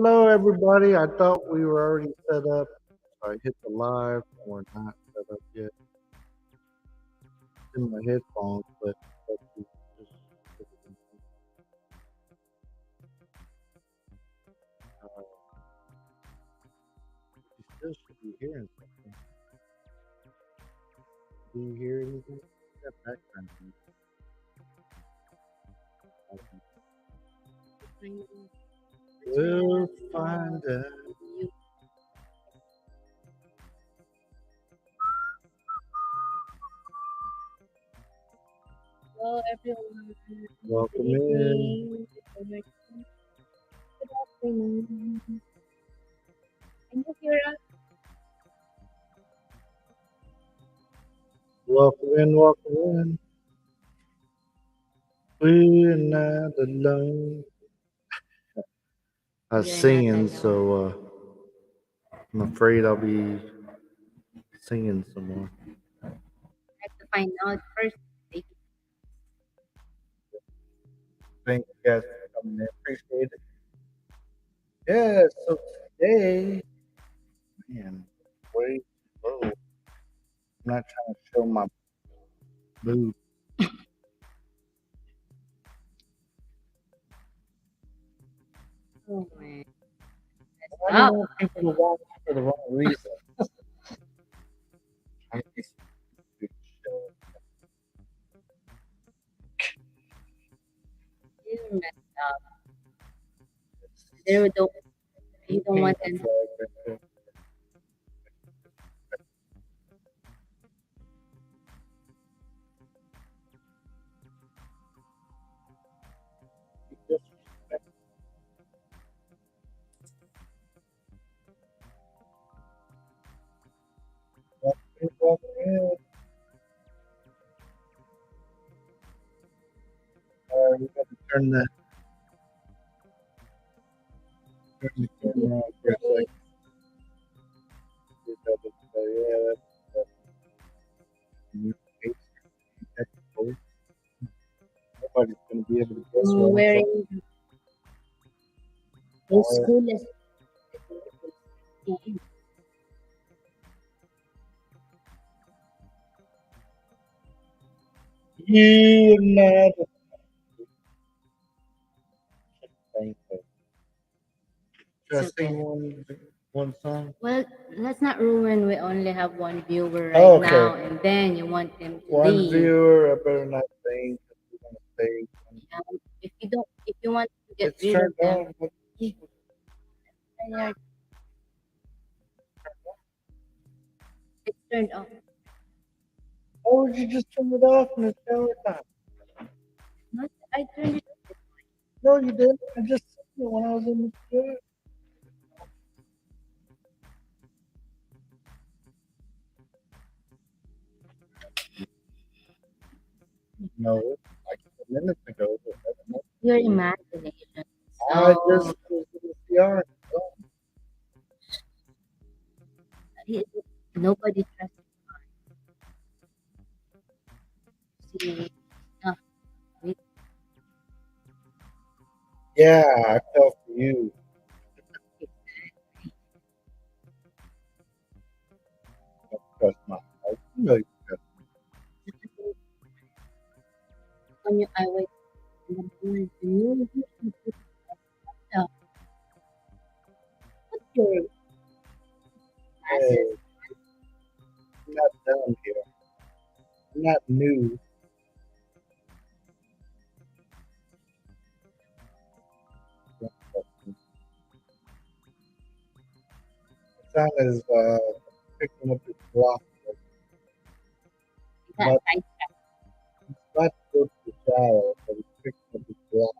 Hello, everybody. I thought we were already set up. So I hit the live. We're not set up yet. It's in my headphones, but let's see, just uh, you still should be hearing something. Do you hear anything? That background music. We'll find out. Hello, everyone. Welcome Good in. evening. Good afternoon. Can you hear us? Welcome in. Welcome in. We're not alone. I was You're not singing, alone. so I'm afraid I'll be singing some more. I have to find out first. Take Thank you guys for coming in. Appreciate it. Yeah, so today, man, way too low. I'm not trying to show my boob. Oh man, I don't stop. want people to watch for the wrong reason. I need to show. You messed up. There we don't. You don't want them. We got to turn the camera on for a second. Yeah, that's technical. Nobody's going to be able to guess You're what I'm saying. wearing those schoolers. You're not a thankful. It's Just okay. sing one song. Well, let's not ruin. We only have one viewer Oh, right okay. now, and then you want them to One leave. viewer, I better not sing because we're going to stay. If you want to get It's rid of turned them, on. it's turned off. Why would you just turn it off in the shower time? Not, I turned it. No, you didn't. I just seen it when I was in the shower. No, like minutes ago. But I don't know. Your imagination. I So just was in the shower. Oh, he- nobody trusts you. Uh, we- yeah, I fell for you. Don't trust my wife. You know you trust When you, I wait in the morning, you put uh, put your me. glasses. I'm not done here. I'm not new. Don't trust me. Son is picking up his block. That But I he's about to go to the shower, but he's picking up his block.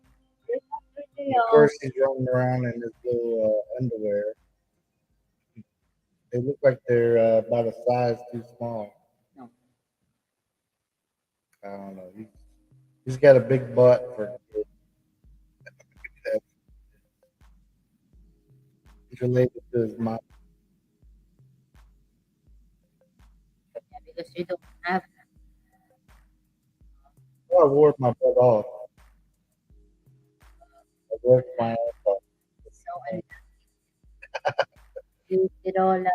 And of video. course, he's running around in his little underwear. They look like they're about a size too small. No, I don't know. He's got a big butt for a kid. He's related to his mom. yeah, because you don't have Oh, I wore my butt off. I worked my ass off. so and use it all up.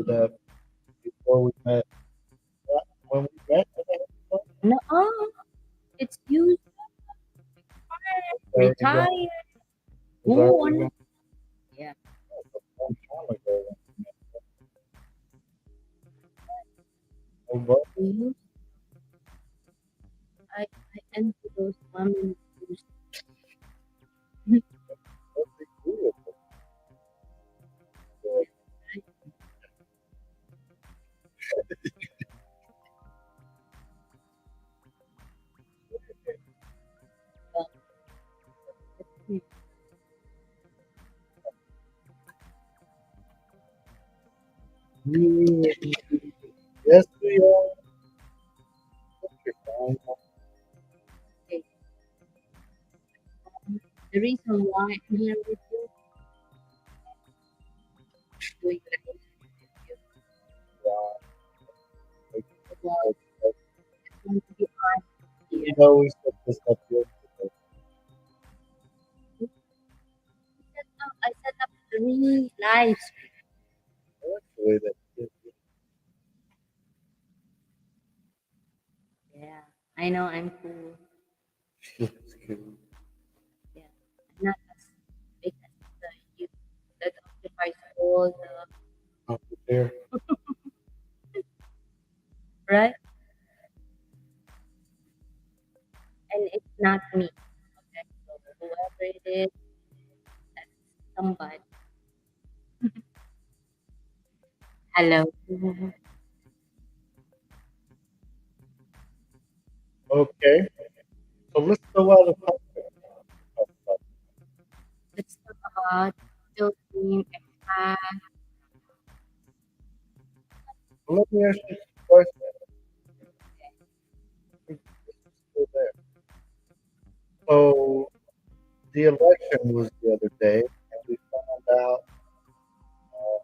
But, before we met, when we met, No, it's used, already gone. retired. It was Who already on? gone Yeah, a long time ago. Oh, but we used. I envy those women who used. what they do with it. Well, Yes, we are. You're fine. okay. The reason why I'm here with you, doing life with Like, you, was like, like, going to be honest here. we set this up yesterday. I set up 3 lives. I like the way that Yeah, I know I'm cool. it feels. Yeah, I'm not as big as you that occupies all the Up there. right, and it's not me. Okay, so whoever it is, that's somebody. Hello. Okay, so let's go out of topic. Let's talk about Philippine expat. Let me ask you some questions. This is still there. So the election was the other day, and we found out uh,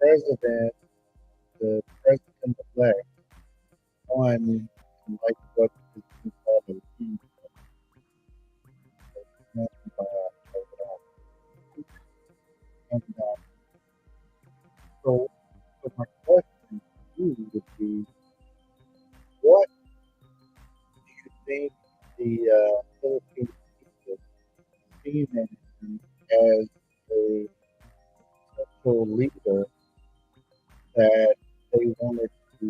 president, the president-elect, won in like what is called a lead, won by overall. And so, so my question to you would be, what do you think the Philippine people see him as a central leader that they wanted to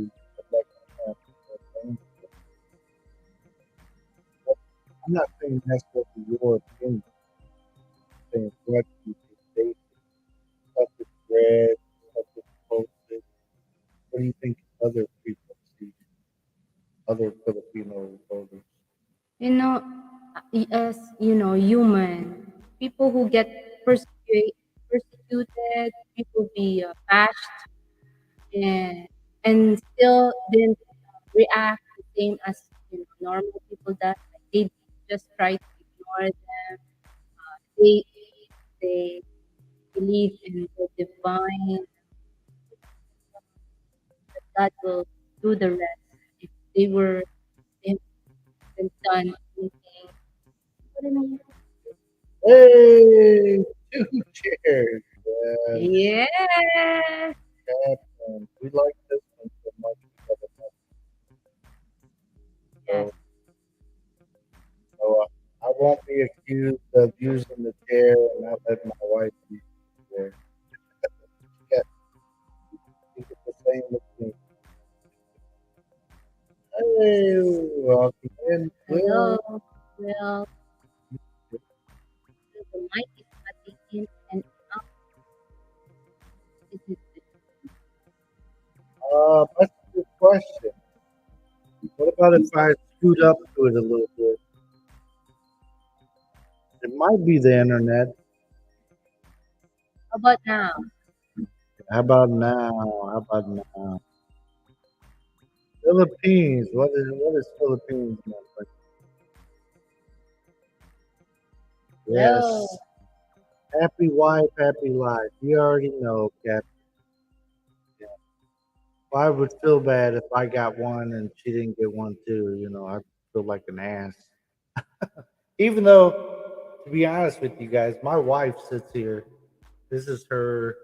elect him as I'm not saying necessarily your opinion. I'm saying what you think they stuff is read, stuff is posted. What do you think other people see, other Filipino voters? As human people who get persecuted, people be bashed, and still didn't react the same as normal people that they just try to ignore them. They believe in the divine, that God will do the rest if they haven't done anything. What I mean? Hey, two chairs. Yes, Yes, Captain. We like this one so much we have enough. yes. So, I won't be accused of using the chair and not let my wife use the chair. Yeah, you get the same with me. Hey, welcome in, Hello. Will. Well, the mic is cutting in and out. Is it That's a good question. What about if I scoot up to it a little bit? It might be the internet. how about now? How about now? How about now? Philippines. What is Philippines meant? Like, Hello. yes. Happy wife, happy life. You already know, Cap. Well, I would feel bad if I got one and she didn't get one too. I'd feel like an ass. Even though, to be honest with you guys, my wife sits here. This is her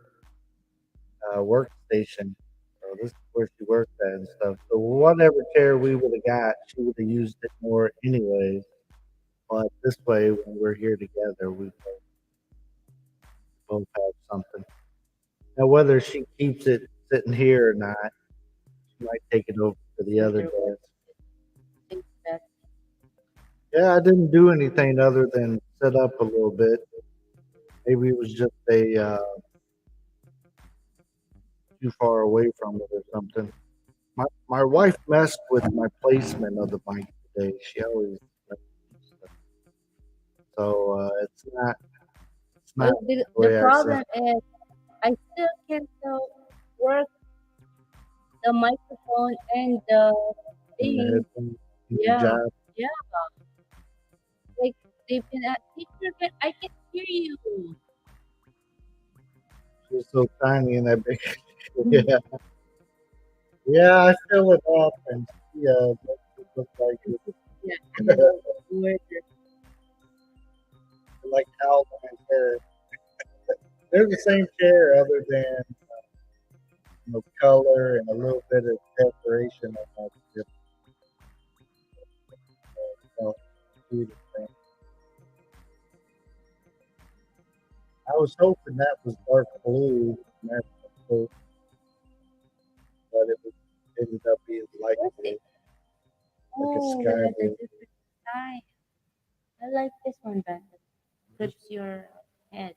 workstation. So this is where she worked at and stuff. So whatever chair we would have got, she would have used it more anyways. But this way, when we're here together, we both have something. Now, whether she keeps it sitting here or not, she might take it over to the other Either way, desk. I think that Yeah, I didn't do anything other than set up a little bit. Maybe it was just a too far away from it or something. My wife messed with my placement of the mic today. She always messes with stuff. So it's not well, the the way I said. problem is I still can't work the microphone and the In the thing. headphones in the Yeah, job. yeah. Like they've been at teacher, but I can hear you. She was so tiny and that big. Mm, Yeah, yeah. I feel it often. She makes it look like this it, is- yeah, and then where the like Calvin chair. They're the same chair, other than color and a little bit of decoration on that. Just, uh, do the thing. I was hoping that was dark blue, and that's cool, but it was, ended up being light where's blue, it? like a Oh, we sky got a blue. different style. I like this one better. Just, Clips your head.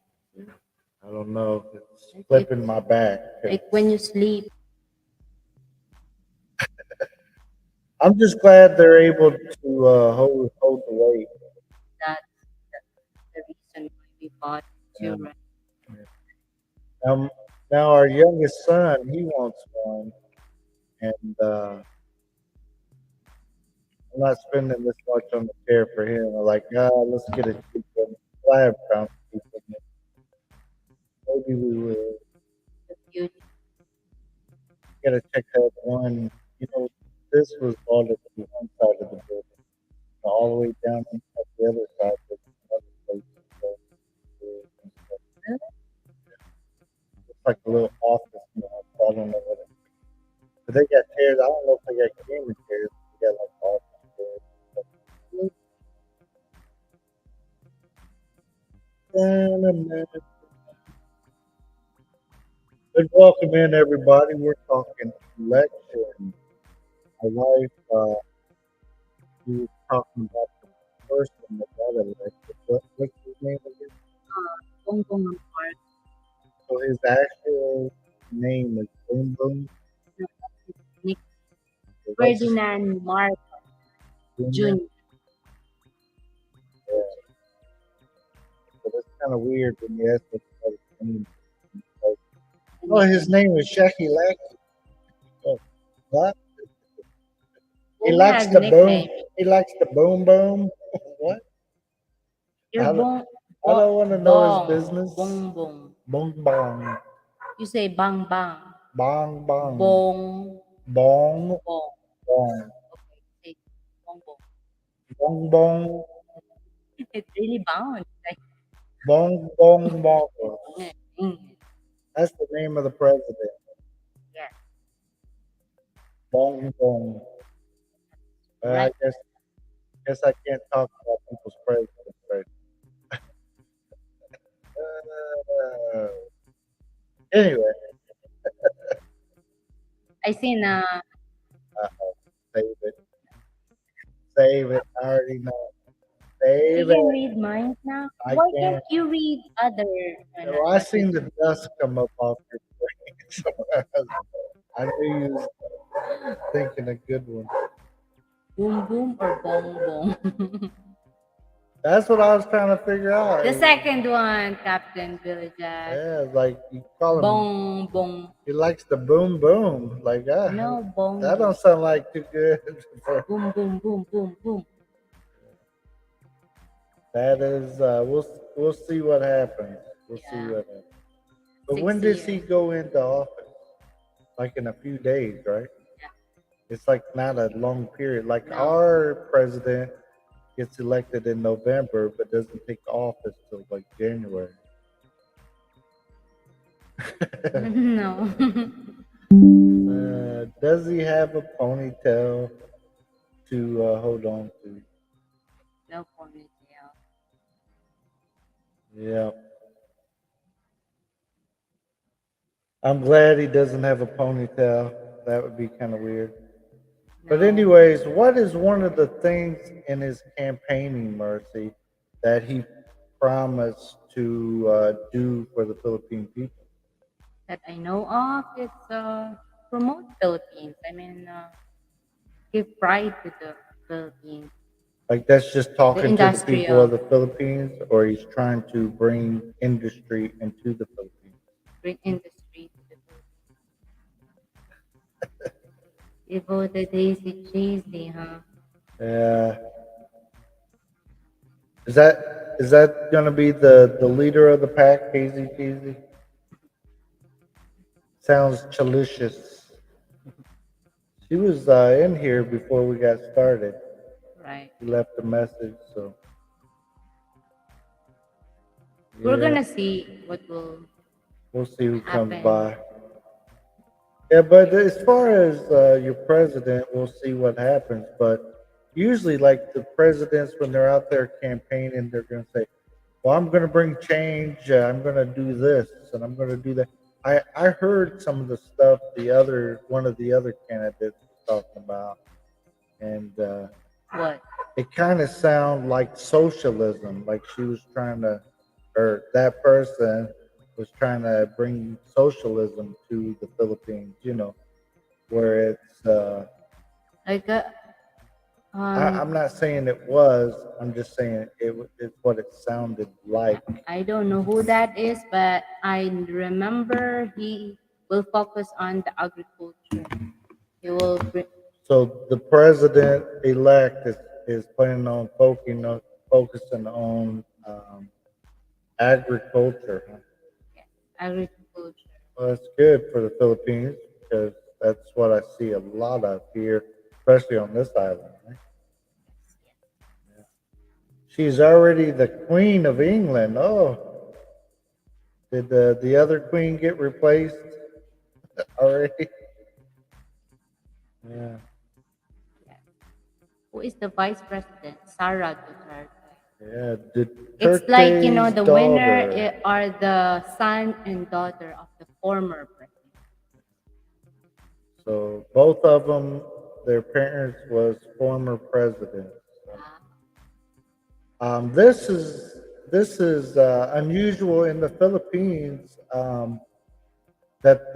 I don't know. It's Like it, flipping my back. like when you sleep. I'm just glad they're able to hold the weight. That's the reason why we bought two, Um, right? um, now our youngest son, he wants one, and I'm not spending this much on the chair for him. I'm like, let's get a cheap one. Well, I have found cheap one. Maybe we will. The future. Gotta check out one. You know, this was bought at the one side of the building, all the way down at the other side. There's another place to go to and stuff. It's like a little office, so I don't know what it is. But they got chairs. I don't know if they got gaming chairs. They got like office chairs. Well, But welcome in everybody. We're talking election. My wife, she was talking about the person that got elected. What's his name again? Bongbong and Park. So his actual name is Boom Boom. No, Nick So that's his Ferdinand Mark junior. Jr. Yeah. So that's kind of weird when you ask him about his name. Like, And oh, his name is Shaky Lacky. Oh, what? He well, he likes has the boom. nickname. He likes the boom boom. What? You're I don't, I bo don't want to know his bong. business. Bong bong. Bong bong. You say bang bang. Bong bong. Bong Bong bong. bong. Okay, say bong bong. Bong bong. It really bounds. Like, Bong bong bong. mm, That's the name of the president. yeah, Bong bong. I right. guess I can't talk about people's presidents, right? Uh, anyway, I seen save it. Save it. I already know. you Save can it. read minds now. I Why can't can't. you read other Well, I what we seen the dust come up off your brain. So I knew you was thinking a good one. boom boom or bong bong? That's what I was trying to figure out. The second one, Captain Villajack. Yeah, like you call him. Bong bong. He likes the boom boom. Like No, bong that bong. don't sound like too good. For, Boom boom boom boom boom. that is, we'll see what happens. We'll see Yeah, what happens. But when 6 does he years. go into office? Like in a few days, right? Yeah. It's like not a long period. Like No. our president gets elected in November, but doesn't take office till like January. No. Does he have a ponytail to hold on to? No ponytail. Yeah. I'm glad he doesn't have a ponytail. That would be kind of weird. But No. anyways, what is one of the things in his campaigning, Mercy, that he promised to do for the Philippine people? That I know of, it's promote Philippines. Give pride to the Philippines. Like that's just The talking to the people of industrial the Philippines, or he's trying to bring industry into the Philippines. green industry to the Philippines. Devoted Daisy Cheesy, huh? Yeah, is that gonna be the leader of the pack, Casey Cheesy? Sounds delicious. She was in here before we got started. Right. She left a message, so We're yeah, gonna see what will we'll see who comes happen. by. Yeah, but as far as your president, we'll see what happens. But usually, like the presidents, when they're out there campaigning, they're going to say, "Well, I'm going to bring change. I'm going to do this, and I'm going to do that." I heard some of the stuff the other one of the other candidates was talking about, and What? it kind of sounded like socialism, like she was trying to, or that person was trying to bring socialism to the Philippines. Where it's Like uh, I'm um not saying it was. I'm just saying it's what it sounded like. I don't know who that is, but I remember he will focus on the agriculture. He will bring So the president elect is planning on focusing on agriculture. Huh? yes, agriculture. Well, that's good for the Philippines because that's what I see a lot of here, especially on this island. Right? Yes, yes. She's already the Queen of England. Oh, did the other queen get replaced already? Yeah. Yes. Who is the vice president? Sarah Duterte. Yeah, It's like, Duterte's the winner daughter. are the son and daughter of the former president. So both of them, their parents was former presidents. So, Ah, this is unusual in the Philippines that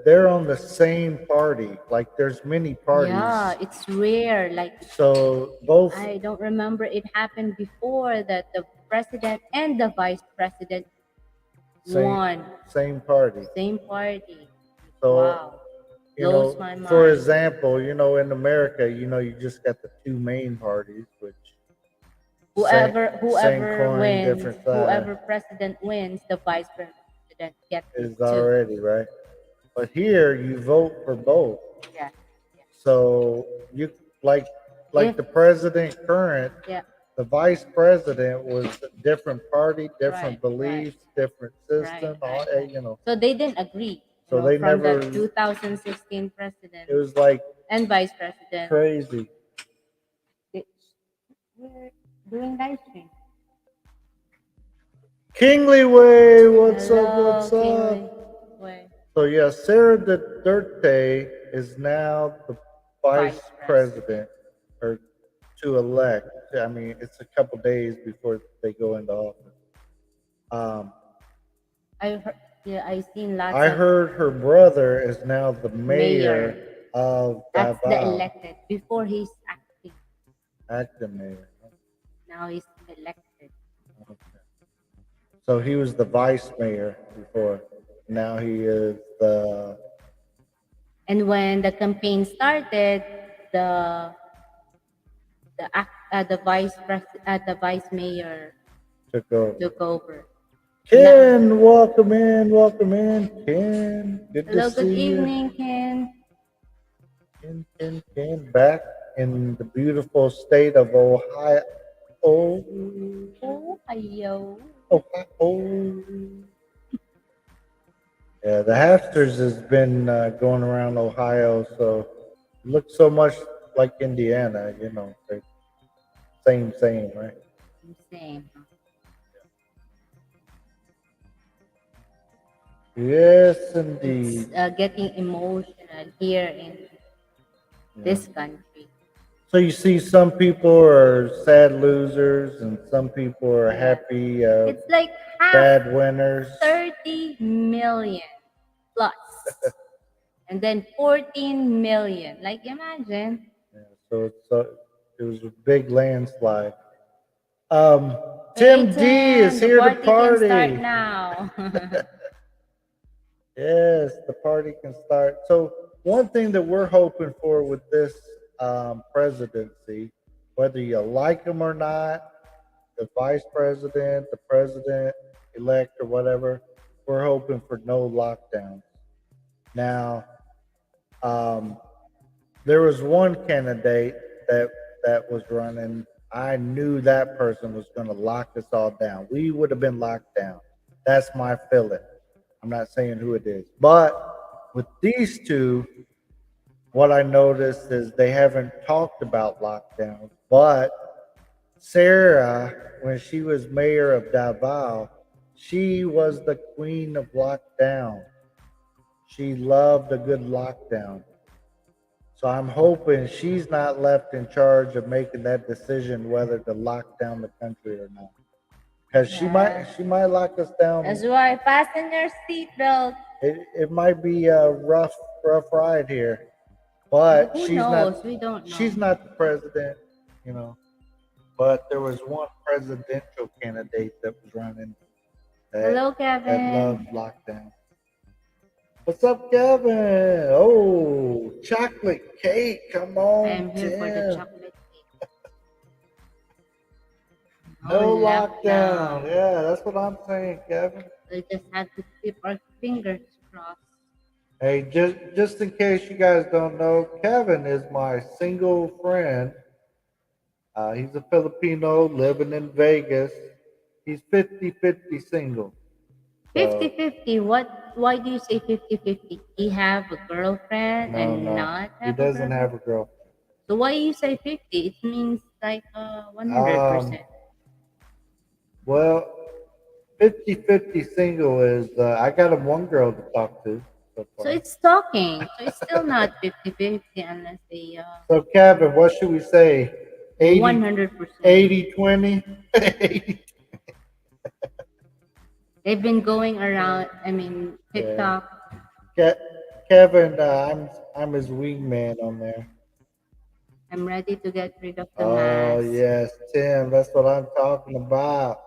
they're on the same party. Like there's many yeah, parties. it's rare. Like, So both I don't remember it happened before that the president and the vice president same won same party. same party. So Wow, you blows know, my for mind. example, in America, you just got the two main parties, which same same Whoever coin, wins, different side whoever president wins, the vice president gets it is too. already right. But here, you vote for both. Yeah, yeah. So you like If like the president current, yeah, the vice president was a different party, right, different right, beliefs, different right, system. right, right. You know, So they didn't agree, so they from the never. 2016 It president was like and vice president. crazy. They- We're doing live stream. Kingly Way, what's up? Hello, What's Kingly. up? Wait, So yeah, Sarah Duterte is now the vice vice president. president, or to elect. I mean, it's a couple days before they go into office. Um, I heard, yeah, I seen lots I of heard her brother is now the mayor. mayor of That's the Davao, elected. Before he's acting, acting mayor. now he's elected. So he was the vice mayor before. Now he is the And when the campaign started, the the vice mayor took over. took over. Now, Ken, welcome in, welcome in. Ken, good to hello, good see you. evening, Ken. Ken, back in the beautiful state of Ohio. Oh, Oh, hello. Ohio. Yeah, the hamsters has been going around Ohio, so it looks so much like Indiana. They're same, right? Same. Yes, It's indeed. getting emotional here in Yeah. this country. So you see, some people are sad losers, and some people are Yeah. happy It's like half bad winners. 30 million plus, and then 14 million. Like imagine. Yeah, so it was a big landslide. Um, Hey Tim D is Tim, the here to party can start party. now. Yes, the party can start. So one thing that we're hoping for with this presidency, whether you like him or not, the vice president, the president elect, or whatever, we're hoping for no lockdowns. Now, um, there was one candidate that that was running. I knew that person was going to lock us all down. We would have been locked down. That's my feeling. I'm not saying who it is, but with these two, what I noticed is they haven't talked about lockdowns. But Sarah, when she was mayor of Davao, she was the queen of lockdown. She loved a good lockdown. So I'm hoping she's not left in charge of making that decision whether to lock down the country or not. Because she might Yeah. she might lock us down. That's why fasten your seatbelt. It might be a rough ride here, but Who she's not knows? We don't she's know. not the president, you know. But there was one presidential candidate that was running that Hello, that loved Kevin. lockdown. What's up, Kevin? Oh, chocolate cake. Come I on, am here for the Tim. chocolate cake. No No lockdown. lockdown. Yeah, that's what I'm saying, Kevin. We just have to keep our fingers crossed. Hey, just in case you guys don't know, Kevin is my single friend. He's a Filipino living in Vegas. He's 50-50 single. So, 50-50. What? Why do you say 50-50? He have a girlfriend no, and no. not He have a doesn't girlfriend? have a girl. So why you say 50? It means like Um, 100%. well, 50-50 single is, I got him one girl to talk to so So far. it's talking. So it's still not 50-50 unless they So, Kevin, what should we say? 80, 100%. 80-20? They've been going around, I mean, Yeah. TikTok. Ke- Kevin, I'm his wingman on there. I'm ready to get rid of the Oh mask. yes, Tim, that's what I'm talking about.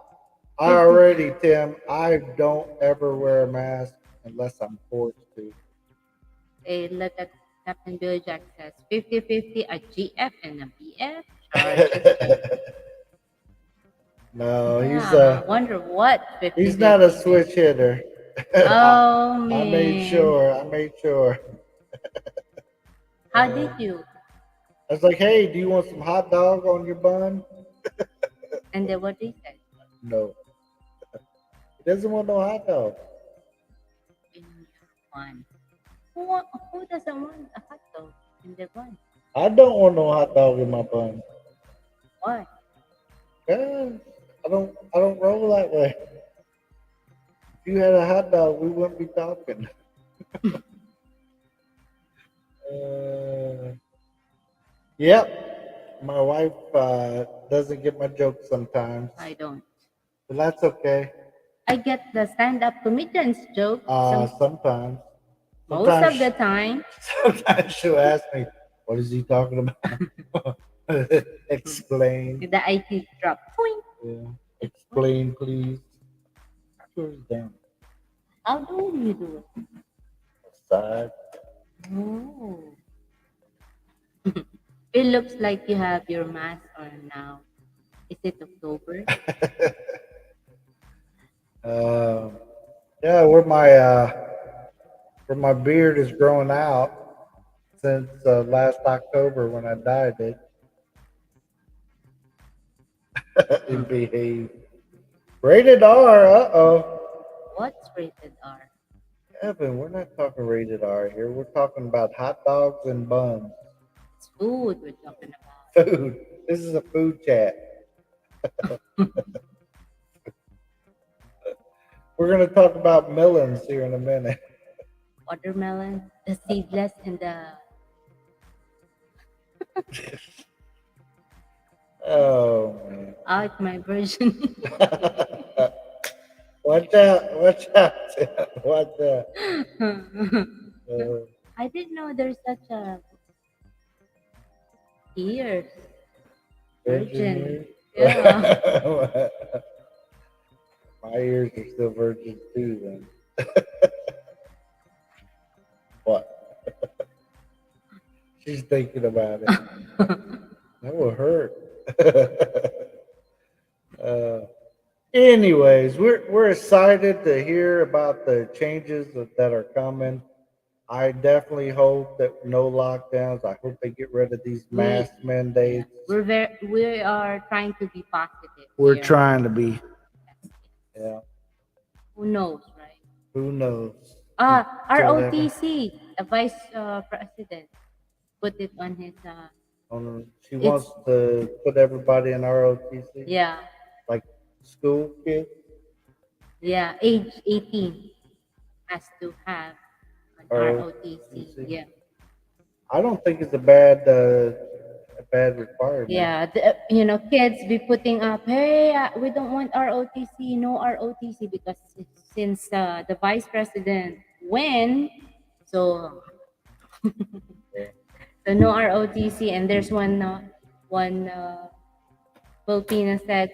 I 50. already, Tim, I don't ever wear a mask unless I'm forced to. Hey, look at Captain Billy Jack says 50-50 a GF and a BF. Charges me. No, Yeah, wonder what he's not a 50-50 means. switch hitter. Oh I made man. sure. I made sure. How Uh, did you? I was like, hey, do you want some hot dog on your bun? And then what they said? No, he doesn't want no hot dog. In your one. Who doesn't want a hot dog in their one? I don't want no hot dog in my bun. Why? Yeah, I don't roll that way. If you had a hot dog, we wouldn't be talking. Uh, yep, my wife doesn't get my jokes sometimes, I don't. but that's okay. I get the stand-up comedians joke Sometimes, most sometimes, of the time. sometimes she'll ask me, "What is he talking about?" Explain. The IT drop. Twink. Yeah. Explain, please. Yours down. How do you do it? Side. Oh. It looks like you have your mask on now. Is it October? Um, yeah, where my beard is growing out since last October when I dyed it. Hmm. It behaved. Rated R. Uh oh. What's rated R? Evan, we're not talking rated R here. We're talking about hot dogs and buns. It's food we're talking about. Food. This is a food chat. We're going to talk about melons here in a minute. Watermelon, the seedless and the Oh, man. out my version. Watch out. Watch out. Watch out. Uh, I didn't know there's such a ears Virgin virgin. ears. Yeah. My ears are still virgin too, then. What? She's thinking about it. That will hurt. uh, Anyways, we're excited to hear about the changes that are coming. I definitely hope that no lockdowns. I hope they get rid of these we mask yeah, mandates. we are trying to be positive We're here. trying to be. Yes, yes. Yeah. Who knows, right? Who knows? Until that ROTC, the vice president, put it on his. she It's wants to put everybody in ROTC, yeah, like school kids. yeah. Age 18 has to have an ROTC. ROTC. Yeah, I don't think it's a bad requirement. yeah. Kids be putting up, hey, we don't want ROTC, no ROTC, because since the vice president win, so Yeah. so no ROTC, and there's one Filipina said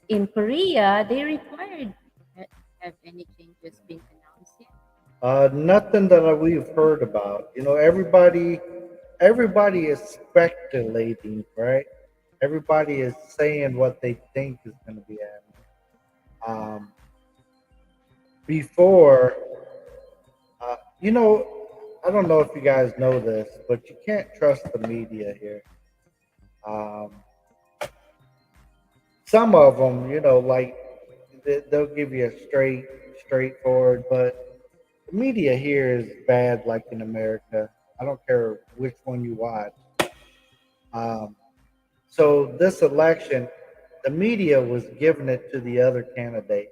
in Korea they required. Have any changes been announced yet? Nothing that we've heard about. Everybody is speculating, right? Everybody is saying what they think is going to be happening. Um, Before, uh, you know, I don't know if you guys know this, but you can't trust the media here. Um, some of them, like they'll give you a straightforward, but the media here is bad, like in America. I don't care which one you watch. Um, so this election, the media was giving it to the other candidate.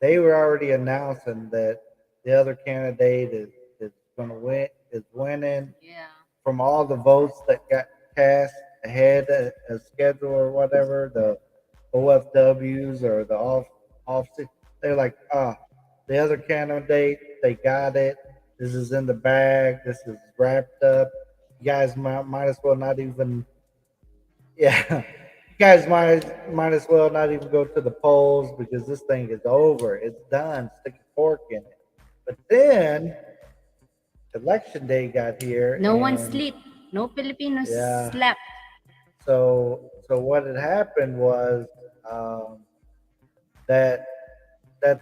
They were already announcing that the other candidate is going to win, is winning Yeah. from all the votes that got cast ahead of schedule or whatever, the OFWs or the off. They're like, the other candidate, they got it. This is in the bag. This is wrapped up. You guys might as well not even, yeah. You guys might as well not even go to the polls because this thing is over. It's done. Stick a fork in it. But then election day got here, No one and sleep. No Filipinos yeah. slept. So what had happened was that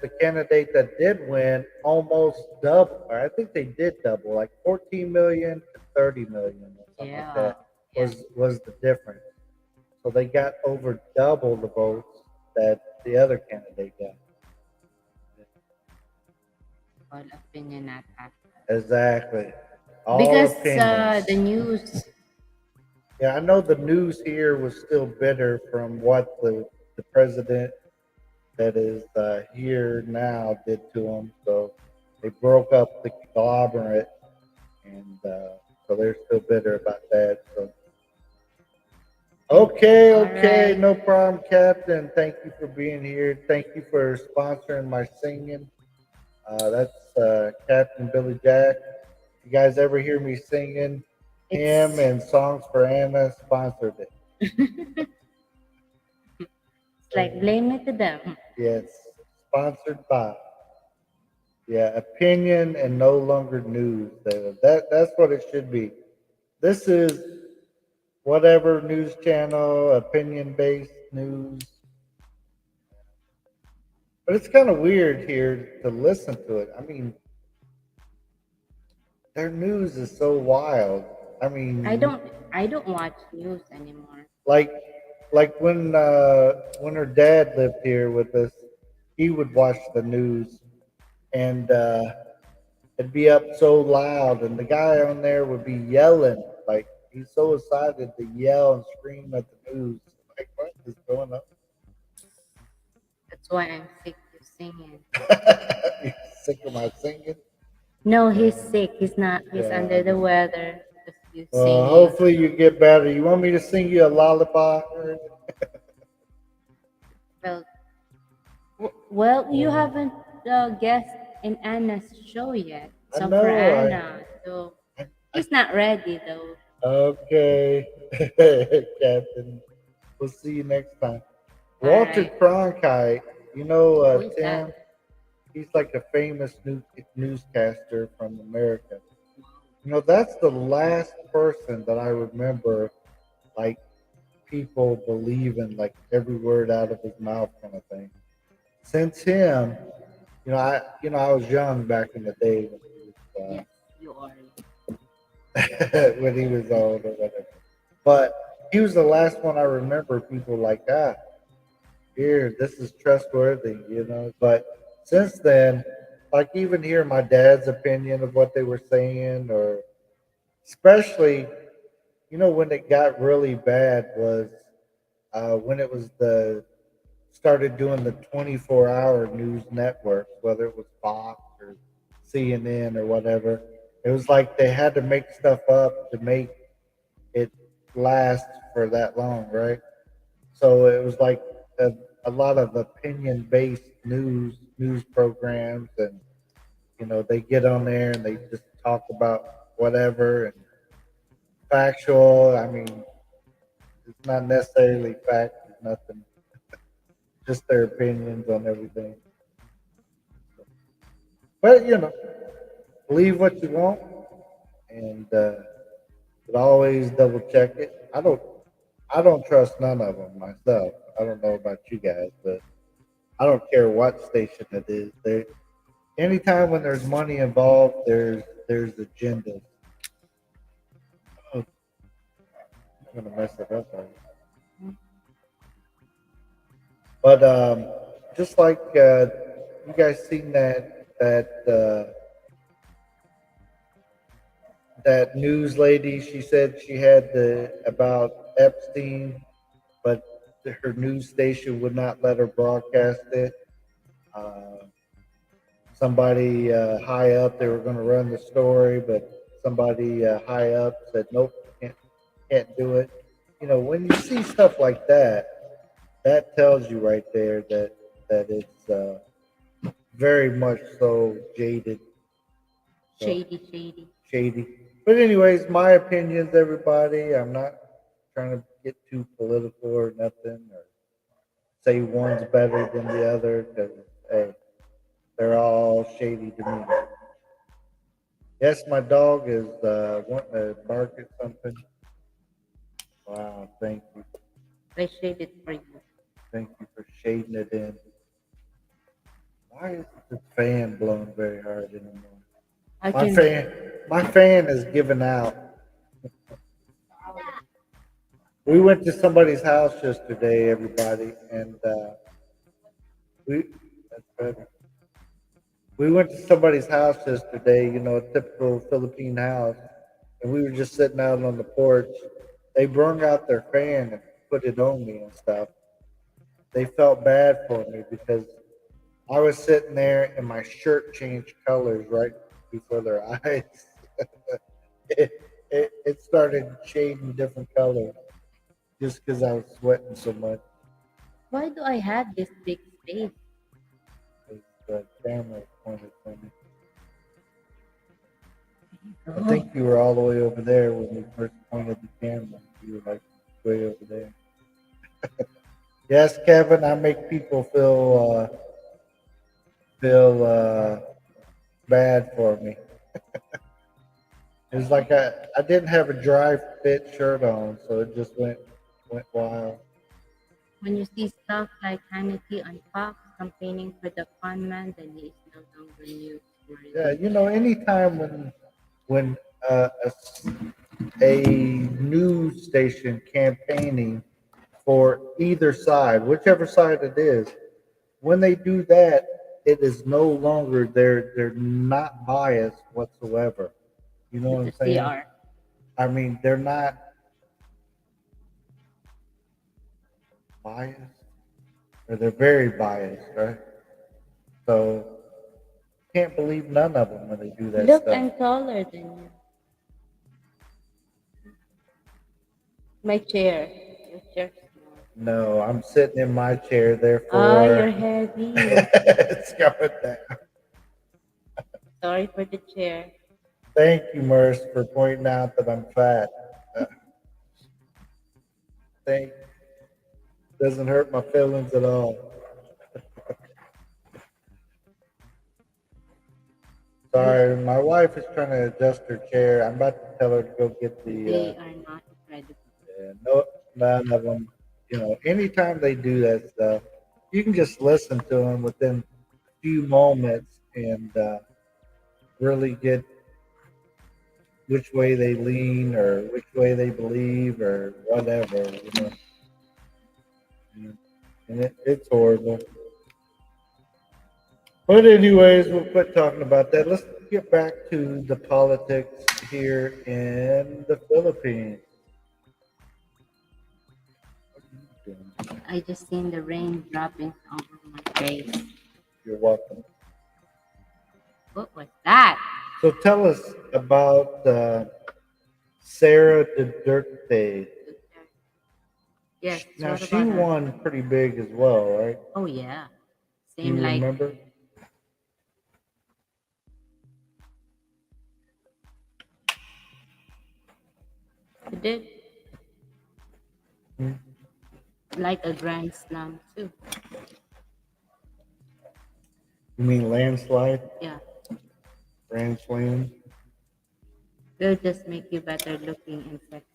the candidate that did win almost double, or I think they did double, like 14 million to 30 million or something like Yeah. that Yeah. was the difference. So they got over double the votes that the other candidate got. All opinion attack. Exactly. All Because opinions. the news. Yeah, I know the news here was still bitter from what the president that is here now did to them. So they broke up the conglomerate, and so they're still bitter about that. So okay, All okay, right. no problem, Captain. Thank you for being here. Thank you for sponsoring my singing. That's Captain Billy Jack. If you guys ever hear me singing, him It's and Songs for Anna sponsored it. it's like blame it to them. Yes, sponsored by. Yeah, opinion and no longer news. That's what it should be. This is whatever news channel, opinion based news. But it's kind of weird here to listen to it. I mean, their news is so wild. I I mean, don't I don't watch news anymore. like when her dad lived here with us, he would watch the news, and it'd be up so loud, and the guy on there would be yelling like he's so excited to yell and scream at the news. Like, what is going That's why I'm sick of singing. on? You sick of my singing? No, he's sick. He's not. He's Yeah. under the weather because you Well, singing. hopefully you get better. You want me to sing you a lullaby? Well, well, you Yeah. haven't guessed in Anna's show yet. I So for know. Anna, so I he's not ready though. okay, Captain. We'll see you next time. All Walter right. Cronkite, you know Who is that? Tim. He's like a famous newscaster from America. That's the last person that I remember, like people believing like every word out of his mouth, kind of thing. Since him, I was young back in the day Yes, you are. when he was old or whatever. But he was the last one I remember. People like, here, this is trustworthy. But since then, like even hear my dad's opinion of what they were saying, or especially, when it got really bad was when it was the started doing the 24-hour news networks, whether it was Fox or CNN or whatever. It was like they had to make stuff up to make it last for that long, right? So it was like a lot of opinion based news programs, and they get on there and they just talk about whatever and factual. I mean, it's not necessarily fact, it's nothing, just their opinions on everything. But believe what you want, and but always double check it. I don't trust none of them myself. I don't know about you guys, but I don't care what station it is. Anytime when there's money involved, there's agendas. Oh, I'm gonna mess it up. But just like you guys seen that news lady, she said she had the about Epstein, but her news station would not let her broadcast it. Uh, Somebody high up, they were going to run the story, but somebody high up said, "Nope, can't do it." When you see stuff like that, that tells you right there that it's very much so jaded, so Shady, shady. shady. But anyways, my opinions, everybody. I'm not trying to get too political or nothing, or say one's better than the other, because hey, they're all shady to me. Yes, my dog is wanting to bark at something. Wow, thank you. I shade it for you. Thank you for shading it in. Why is the fan blowing very hard anymore? I My can. fan, my fan is giving out. We went to somebody's house yesterday, everybody, and we that's better. We went to somebody's house yesterday. A typical Philippine house, and we were just sitting out on the porch. They brung out their fan and put it on me and stuff. They felt bad for me because I was sitting there and my shirt changed colors right before their eyes. it, it started shading different colors just because I was sweating so much. Why do I have this big space? 'Cause the camera pointed for me. I Oh, think you were all the way over there when we first pointed the camera. You were like way over there. Yes, Kevin, I make people feel bad for me. It was like I didn't have a dry fit shirt on, so it just went wild. when you see stuff like Hannity on Fox campaigning for the conman, then he is no longer Yeah, newsworthy. anytime when a news station campaigning for either side, whichever side it is, when they do that, it is no longer they're not biased whatsoever. You know what I'm Yes, they saying? are. I mean, they're not biased, or they're very biased, right? So can't believe none of them when they do that Look, stuff. I'm taller than you. My chair. Your chair's small. No, I'm sitting in my chair, Ah, therefore you're heavy. it's going down. Sorry for the chair. Thank you, Merce, for pointing out that I'm fat. Uh, thank doesn't hurt my feelings at all. Sorry, my wife is trying to adjust her chair. I'm about to tell her to go get the. They are not incredible. No, none of them. You know, anytime they do that stuff, you can just listen to them within a few moments and really get which way they lean or which way they believe or whatever. And it's horrible. But anyways, we'll quit talking about that. Let's get back to the politics here in the Philippines. What are you doing? I just seen the rain dropping over my face. You're welcome. What was that? So tell us about Sarah Duterte. Yes, Now what she about her? won pretty big as well, right? Oh yeah. Do Same you like remember? you did. Hmm? Like a grand slam too. You mean landslide, Yeah. grand slam? They'll just make you better looking and sexy.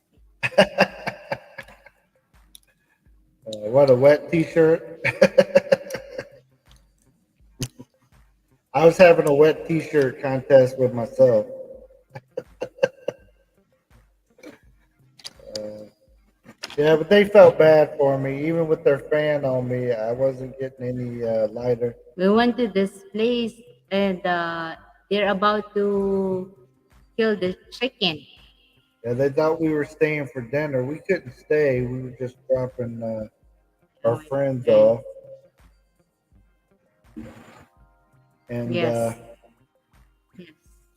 What a wet T-shirt! I was having a wet T-shirt contest with myself. Uh, yeah, but they felt bad for me, even with their fan on me. I wasn't getting any lighter. We went to this place and they're about to kill the chicken. Yeah, they thought we were staying for dinner. We couldn't stay. We were just dropping Oh our my friends friend. off, and Yes. Yes.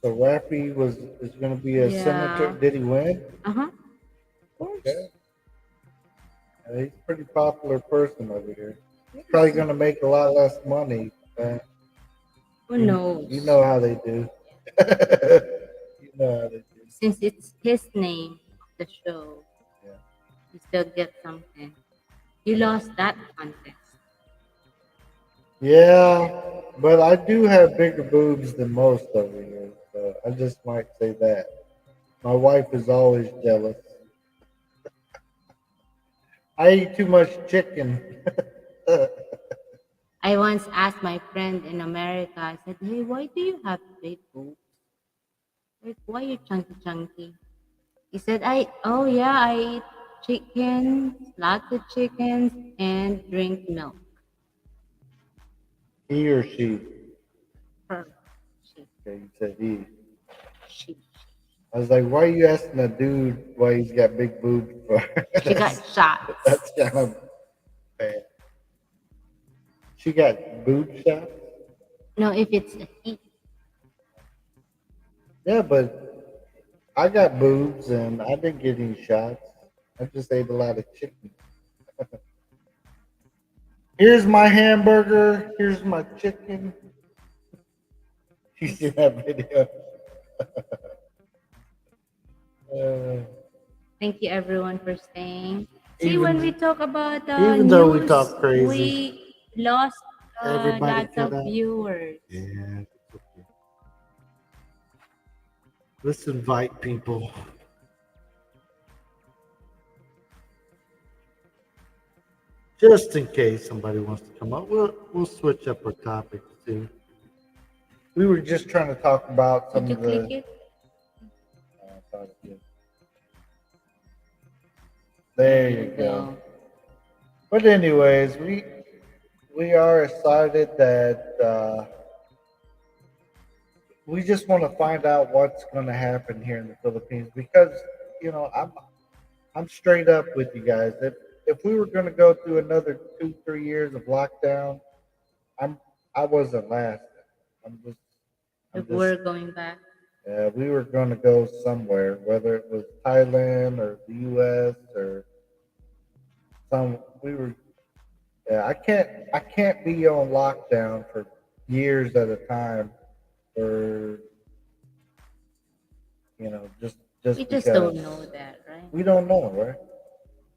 so Rafi was is going to be a senator. Yeah. Did he win? Uh-huh. Of Okay, course. he's a pretty popular person over here. He's probably going to make a lot less money. Uh, Who you knows? know how they do. You know how they do. Since it's his name of the show, Yeah. you still get something. You lost that contest. Yeah, but I do have bigger boobs than most over here. So I just might say that. My wife is always jealous. I eat too much chicken. I once asked my friend in America, I said, hey, why do you have big boobs? Like, why you chunky chunky? He said, oh yeah, I eat chickens, lots of chickens, and drink milk. He or she. Her. She, Okay, you said he. she, I was like, why are you asking a dude why he's got big boobs for? she got shots. That's kind of bad. She got boob shots? No, if it's a he, Yeah, but I got boobs and I didn't get any shots. I just ate a lot of chicken. Here's my hamburger. Here's my chicken. You see that video? Uh, thank you everyone for staying. See, when we even talk about even though we news, talk crazy, we lost everybody lots cut of out. viewers. Yeah, it's okay. Let's invite people just in case somebody wants to come up. We'll switch up our topics too. We were just trying to talk about Did some you of click the. it? There There you you go. go. But anyways, we are excited that we just want to find out what's going to happen here in the Philippines because I'm straight up with you guys. If we were going to go through another 2 3 years of lockdown, I'm I wasn't lasting. I'm just I'm If just we're going back, we were going to go somewhere, whether it was Thailand or the U.S. or some. We were. Yeah, I can't be on lockdown for years at a time for just we just don't because know that, right? we don't know, right?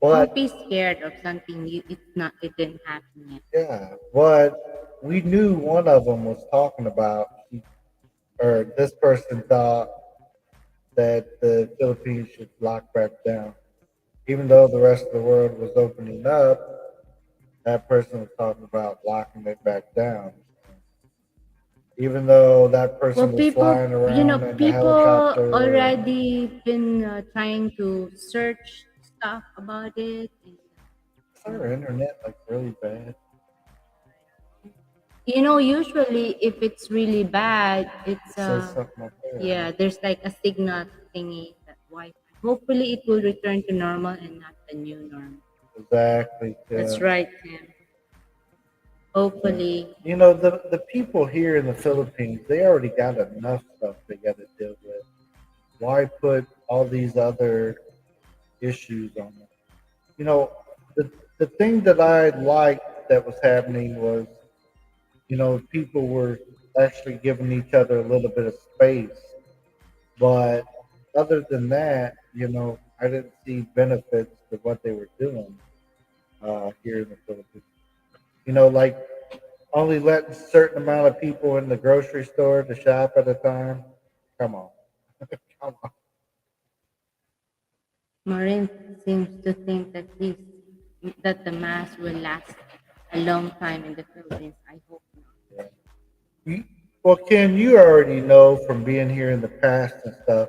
Don't But be scared of something it didn't happen yet. yeah, but we knew one of them was talking about, or this person thought that the Philippines should lock back down, even though the rest of the world was opening up. That person was talking about locking it back down, even though that Well, person was flying around in the people helicopter. And already been trying to search stuff about it. And, is our internet like really bad? usually if it's really bad, It it's says something up there, yeah, huh? there's like a signal thingy that Wi-Fi. Hopefully, it will return to normal and not the new normal. Exactly. That's Yeah. right, Tim. Yeah. Hopefully, The people here in the Philippines, they already got enough stuff they got to deal with. Why put all these other issues on them? You know, the thing that I liked that was happening was, people were actually giving each other a little bit of space. But other than that, I didn't see benefits to what they were doing here in the Philippines. Like only letting a certain amount of people in the grocery store to shop at a time. Come on, come on. Marin seems to think that the mass will last a long time in the Philippines. I hope not. Yeah. Well, Ken, you already know from being here in the past and stuff.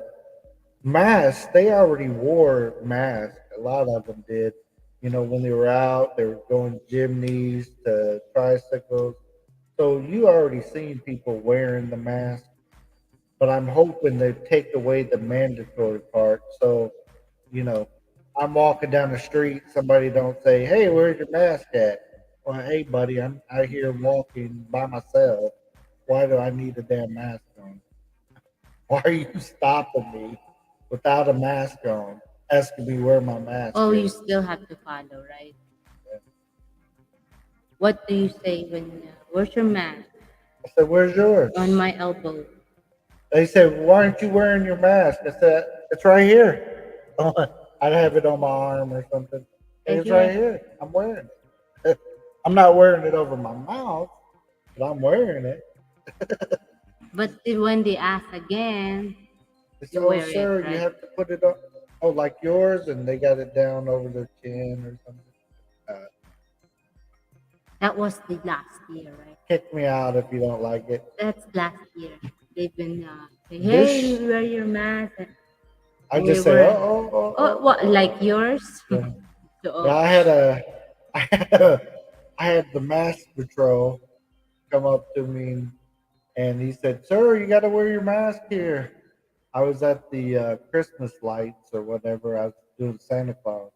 Masks, they already wore masks. A lot of them did. When they were out, they were going chimneys to tricycles. So you already seen people wearing the mask, but I'm hoping they take away the mandatory part. So, you know, I'm walking down the street, somebody don't say, "Hey, where's your mask at?" Well, hey, buddy, I'm out here walking by myself. Why do I need a damn mask on? Why are you stopping me without a mask on, asking me where my mask Oh, you is? still have to follow, right? What do you say when, where's your mask? I said, "Where's yours?" On my elbow. They said, "Why aren't you wearing your mask?" I said, "It's right here." I'd have it on my arm or something. Hey, Right it's right here. here. I'm wearing it. I'm not wearing it over my mouth, but I'm wearing it. But when they ask again, They said, you "Oh, wear it, sir, you right? have to put it on." Oh, like yours, and they got it down over their chin or something. Uh, That was the last year, right? Kick me out if you don't like it. That's last year. They've been saying, hey, This, you wear your mask. And I we just say, were, oh, what, oh. like yours? Yeah. So, Yeah, oh, I had the mask patrol come up to me and he said, "Sir, you got to wear your mask here." I was at the Christmas lights or whatever. I was doing Santa Claus.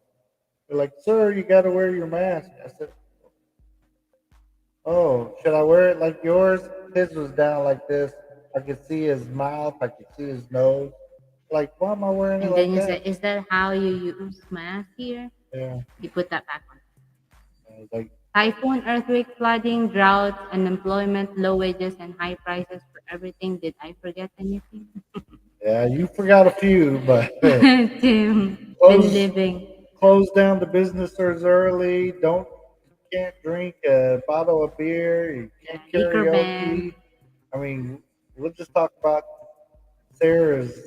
They're like, "Sir, you got to wear your mask." I said, "Oh, should I wear it like yours?" His was down like this. I could see his mouth. I could see his nose. Like, why am I wearing it and then like you say, that? is that how you use mask here? Yeah. You put that back on. I was like, Typhoon, earthquake, flooding, drought, unemployment, low wages, and high prices for everything. Did I forget anything? yeah, you forgot a few, but Tim, been close living. close down the businesses early. Don't can't drink a bottle of beer. You can't Yeah, liquor ban. karaoke. I mean, we'll just talk about Sarah's,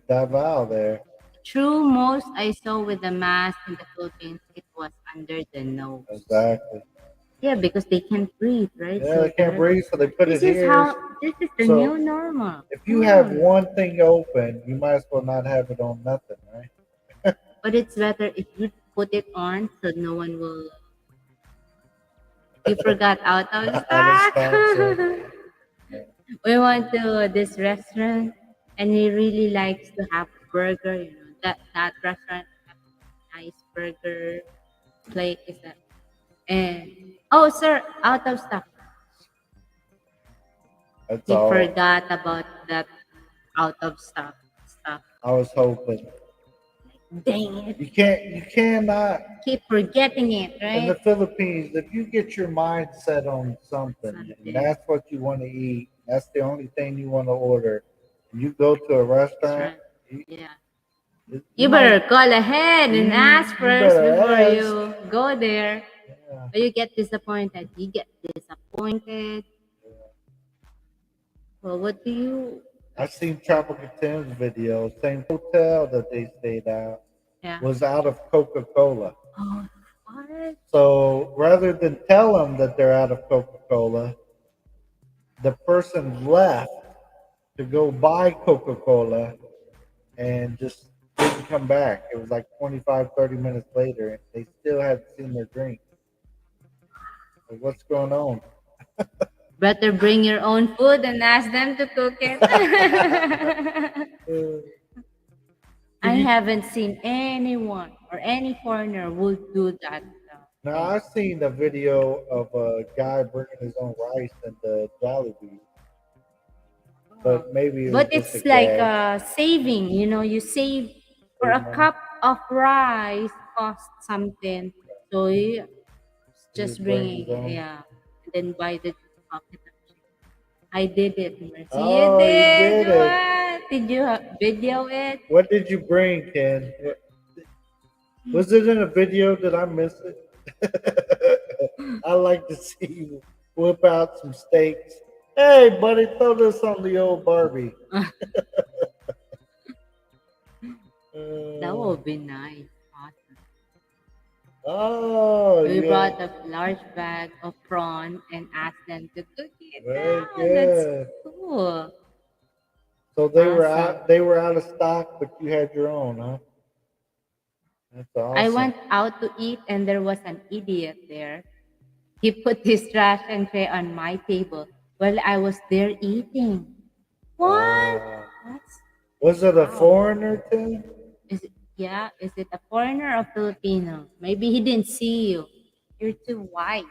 Davao there. True, most I saw with the mask in the Philippines, it was under the nose. Exactly. Yeah, because they can't breathe, right? Yeah, So they can't breathe, so they put it here. this is the So new normal. if you have Hmm. one thing open, you might as well not have it on nothing, right? But it's better if you put it on so no one will You forgot out of Out of stock. stock. So We went to this restaurant, and he really likes to have burger. You know that restaurant have nice burger plate is that. And oh, sir, out of stock. that's He all. forgot about that out of stock stuff. I was hoping. Dang it! You cannot Keep forgetting it, in the right? Philippines, if you get your mind set on something and Something. that's what you want to eat, that's the only thing you want to order, and you go to a restaurant, Restaurant. Yeah. you You might better call ahead and ask you first better before ask. you go there. Yeah. Or you get disappointed. You get disappointed. Well, what do you I seen Tropical Tim's video, same hotel that they stayed at yeah. was out of Coca Cola. Oh, what? So rather than tell them that they're out of Coca Cola, the person left to go buy Coca Cola and just didn't come back. It was like 25, 30 minutes later, and they still hadn't seen their drink. Like, what's going on? Better bring your own food and ask them to cook it. Uh, I did you? haven't seen anyone or any foreigner would do that Now thing. I seen a video of a guy bringing his own rice and the Jollibee, Oh. but maybe it was But just a it's like gag. saving, you save for Save a money. cup of rice cost something. So you He just would bring his bringing, own. yeah, and then buy the pocket of chicken. I did it, Mercy. You Oh, he did did it. what? Did you video it? What did you bring, Ken? Was it in a video? Did I miss it? I like to see you whip out some steaks. Hey, buddy, throw this on the old Barbie. That Uh, would be nice. Awesome. oh, We yeah, brought a large bag of prawn and asked them to cook it. very Oh, that's good. cool. So they were Awesome. out. They were out of stock, but you had your own, huh? That's I awesome. went out to eat and there was an idiot there. He put his trash and tray on my table while I was there eating. What? Wow. That's Was it a wow. foreigner, Tim? Is it yeah? Is it a foreigner or Filipino? Maybe he didn't see you. You're too white.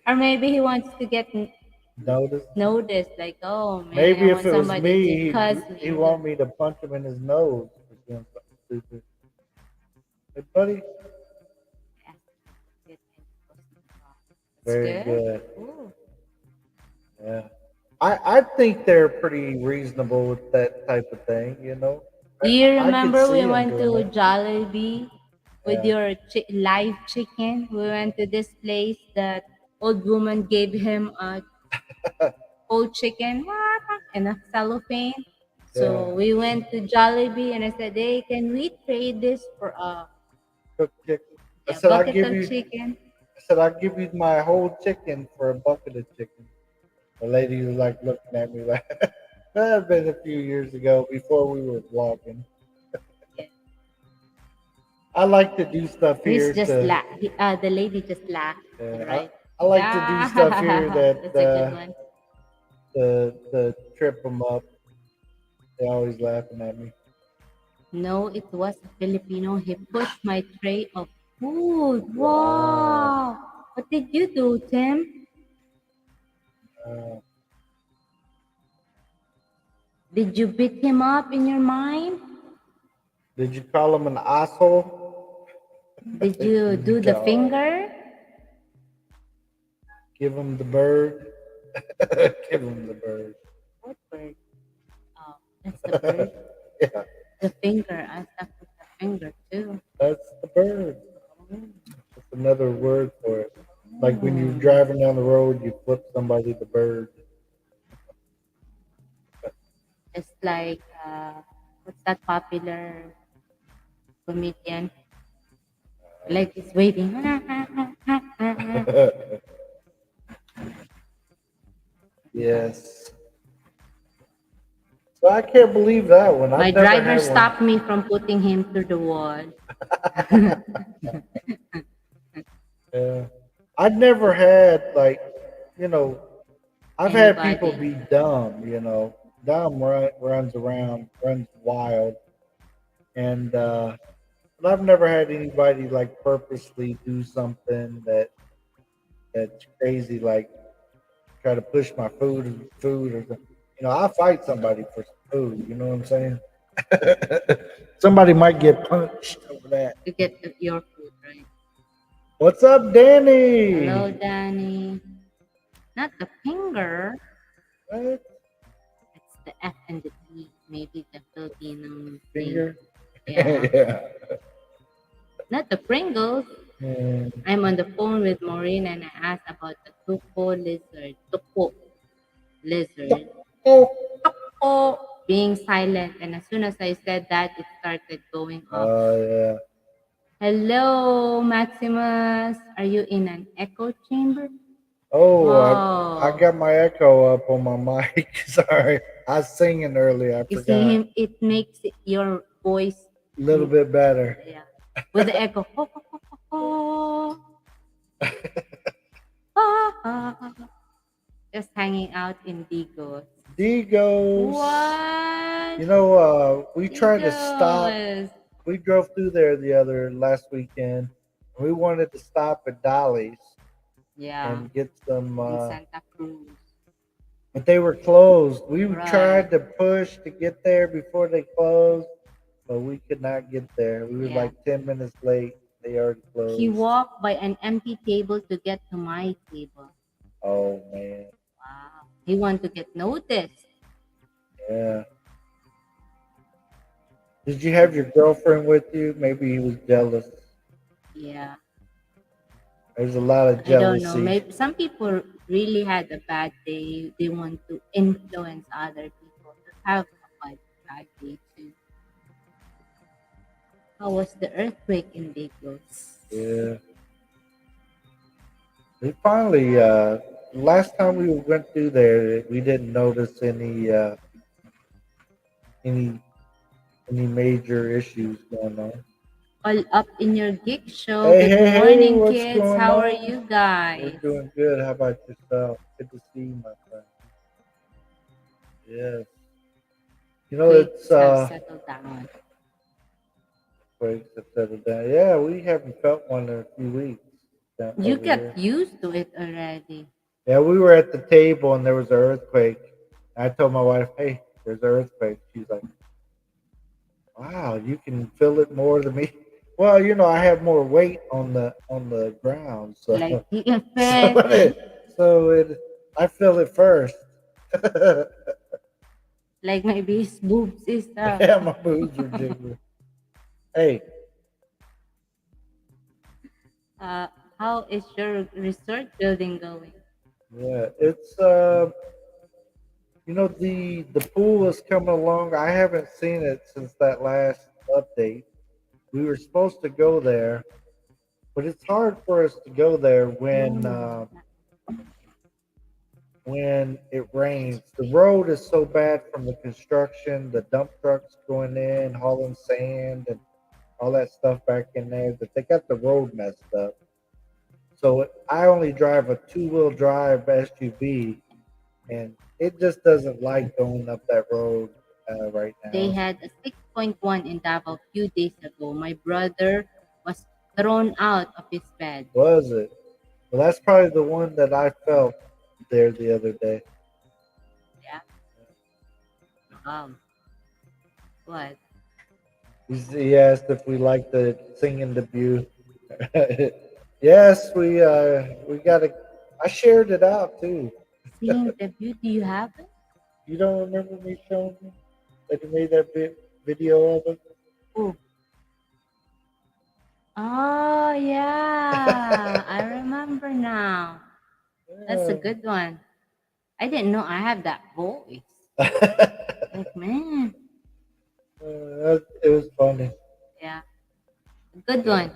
Or maybe he wants to get Notice. noticed. Like, oh man, I Maybe if want it was somebody to me, cuss he me. want me to punch him in his nose for doing something stupid. Hey, buddy. That's Very good. good. Ooh. Yeah. I think they're pretty reasonable with that type of thing, you know. Do you I could remember we see them went doing to it. Jollibee with Yeah. your live chicken? We went to this place that old woman gave him a whole chicken in a cellophane. Yeah. So we went to Jollibee and I said, hey, can we trade this for Cook chicken. I a said bucket of chicken? I'll give you my whole chicken for a bucket of chicken. The lady was like looking at me like that had been a few years ago before we were vlogging. Yeah. I like to do stuff He's here just to the lady just laughed, uh, right? I like to do stuff here Ah, that that's a good one. to trip them up. They always laughing at me. No, it was a Filipino. He pushed my tray of food. Wow. Wow. What did you do, Tim? Uh, Did you beat him up in your mind? did you call him an asshole? Did you do the God. finger? Give him the bird. Give him the bird. What bird? Oh, that's the bird. Yeah, The finger. I stuck with the finger too. that's the bird. That's another word for it. Like when you're Oh, driving down the road, you flip somebody the bird. it's like what's that popular comedian? Like he's waving. Yes. So I can't believe that one. My I've never driver had one. stopped me from putting him to the wall. Yeah. I'd never had like, you know, I've had people Anybody. be dumb, dumb runs around, runs wild, and but I've never had anybody like purposely do something that's crazy, like try to push my food or something. I'll fight somebody for some food. You know what I'm saying? Somebody might get punched over that. To get your food, right? What's up, Hello, Danny? Danny. Not the finger. What It's the F and the P. Maybe the Filipino thing. finger? Yeah. Yeah. Not the Pringles. Mm. I'm on the phone with Maureen and I asked about the tupo lizard. Tupo lizard. Oh, Tupo being silent. And as soon as I said that, it started going off. yeah. Hello, Maximus. Are you in an echo chamber? Oh, I Wow. got my echo up on my mic. Sorry, I was singing earlier. I You see forgot. him, it makes your voice, A little bit better. yeah, with the echo. Ho, ho, ho, ho, ho. Ah, ah, ah. Just hanging out in Digos. Digos. What? We tried to stop. Digos. We drove through there the other last weekend. We wanted to stop at Dolly's Yeah, and get some, in Santa Cruz. but they were closed. We Right. tried to push to get there before they closed, but we could not get there. We were Yeah. like 10 minutes late. They already He closed. walked by an empty table to get to my table. Oh man, Wow. He wanted to get noticed. yeah. Did you have your girlfriend with you? Maybe he was jealous. Yeah. There's a lot of I don't know. jealousy. Maybe some people really had a bad day. They want to influence other people to have a bad day too. How was the earthquake in Lagos? Yeah. We finally, last time we went through there, we didn't notice any any major issues going on. All up in your geek show. Hey, Good hey, hey! morning, What's kids. going How are on? you We're guys? doing good. How about yourself? Good to see you, my friend. Yes. It's Quakes have settled down. quakes have settled down. Yeah, we haven't felt one in a few weeks down You over get here. used to it already. Yeah, we were at the table and there was an earthquake. I told my wife, "Hey, there's an earthquake." She's like, "Wow, you can feel it more than me." Well, I have more weight on the ground, so Like you can so feel it. I feel it first. Like maybe his boobs is Yeah, my boobs are jiggling. Hey, uh how is your resort building going? yeah, it's the pool is coming along. I haven't seen it since that last update. We were supposed to go there, but it's hard for us to go there No. when it rains. The road is so bad from the construction, the dump trucks going in, hauling sand and all that stuff back in there that they got the road messed up. So I only drive a two-wheel drive SUV, and it just doesn't like going up that road right They now. had a 6.1 in Davao a few days ago. My brother was thrown out of his bed. Was it? Well, that's probably the one that I felt there the other day. Yeah. What? He asked if we like the singing debut. Yes, we got a. I shared it out too. Seeing the beauty you have it? You don't remember me showing you that you made that video of it? Oh. Oh yeah. I remember now. That's a Yeah. good one. I didn't know I have that voice. Like man. It was funny. Yeah. A good Yeah. one.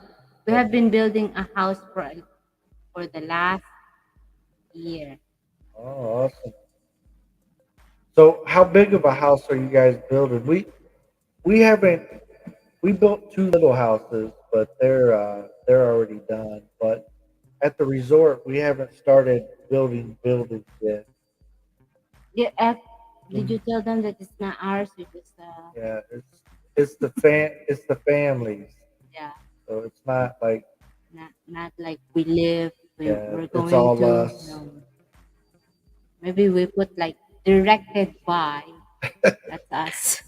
We have been building a house for the last year. Oh, awesome. So, how big of a house are you guys building? We haven't. We built two little houses, but they're already done. But at the resort, we haven't started building buildings yet. Yeah, did Mm, you tell them that it's not ours? We just yeah, it's the families. yeah, So it's not like not like we live. yeah, We're it's going all to us. no. Maybe we put like directed by. That's us.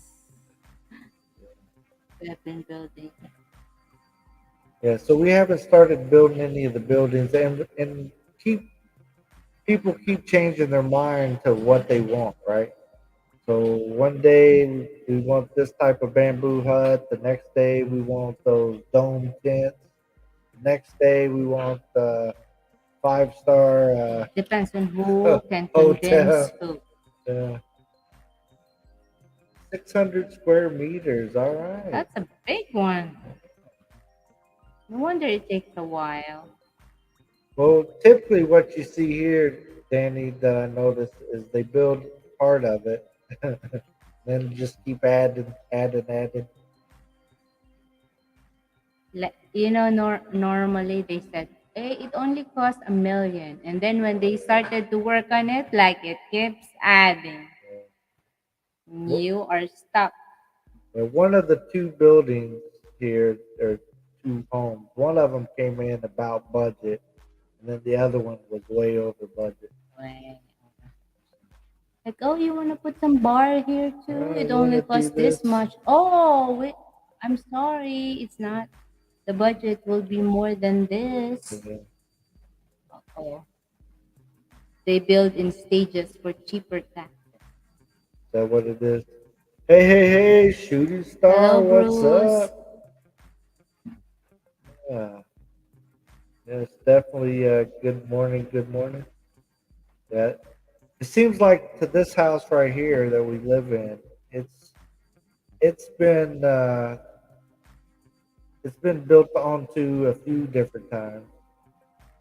We have been building. Yeah, so we haven't started building any of the buildings, and keep people keep changing their mind to what they want, right? So one day we want this type of bamboo hut. The next day we want those dome tents. The next day we want the 5-star Depends on who can convince hotel. who. Uh, 600 square meters. All right. That's a big one. No wonder it takes a while. Well, typically what you see here, Danny, that I noticed is they build part of it, then just keep adding. Normally they said, hey, it only costs 1 million. And then when they started to work on it, like it keeps adding. Wh- You are stuck. One of the two buildings here, or two homes, one of them came in about budget, and then the other one was way over budget. Like, oh, you want to put some bar here too? I It want only to do costs this this. much. Oh, wait, I'm sorry. It's not. The budget will be more than this. Yeah, is Oh, they build in stages for cheaper tax. that what it is? Hey, hey, hey, shooting star, Hello, what's Bruce. up? Yeah, yes, definitely. Good morning, good morning. Yeah, it seems like to this house right here that we live in, it's been uh, it's been built onto a few different times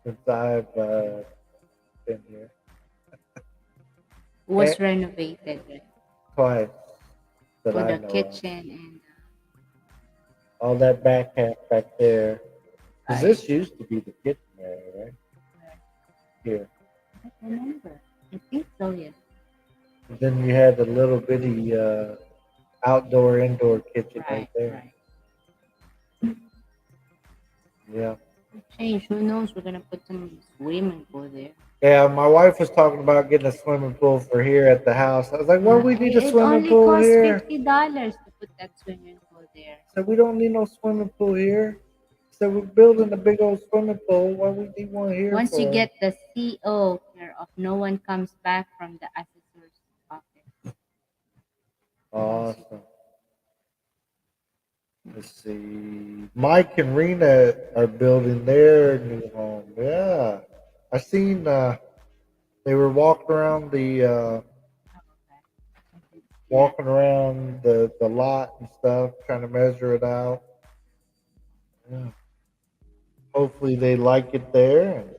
since I've been here, and Was renovated, right? twice that For I the know of. kitchen and All that back half back there, because I this used to be the kitchen area, right here. don't remember. I think so, yes. And then you had the little bitty outdoor indoor kitchen right Right, there. right. Yeah. Change. Who knows? We're gonna put some swimming pool there. Yeah, my wife was talking about getting a swimming pool for here at the house. I was like, "Well, we need a It swimming only pool costs here." $50 to put that swimming pool there. I said, "We don't need no swimming pool here." I said, "We're building a big old swimming pool. Why we need one here Once you for?" get the CO care of, no one comes back from the assessor's office. Once you, Awesome. Let's see. Mike and Rena are building their new home. Yeah, I seen. They were yeah. walking around the lot and stuff, trying to measure it out. Yeah. Hopefully they like it there. And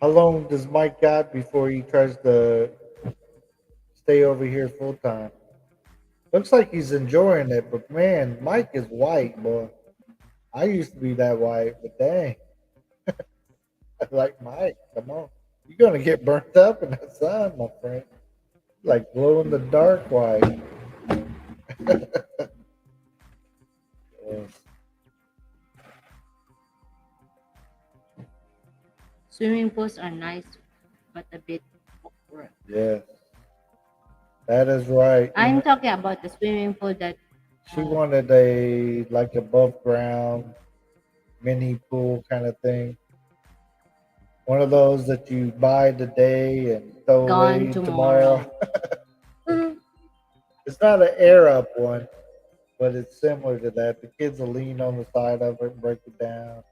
how long does Mike got before he tries to stay over here full time? Looks like he's enjoying it, but man, Mike is white, boy. I used to be that white, but dang, like Mike, come on, you're gonna get burnt up in the sun, my friend. Like glow in the dark white. Yes, Swimming pools are nice, but a bit awkward. yes, that is right. You I'm know, talking about the swimming pool that she uh, wanted a like above ground mini pool kind of thing. One of those that you buy today and throw gone away tomorrow. tomorrow. Mhm. It's not an air up one, but it's similar to that. The kids will lean on the side of it and break it down,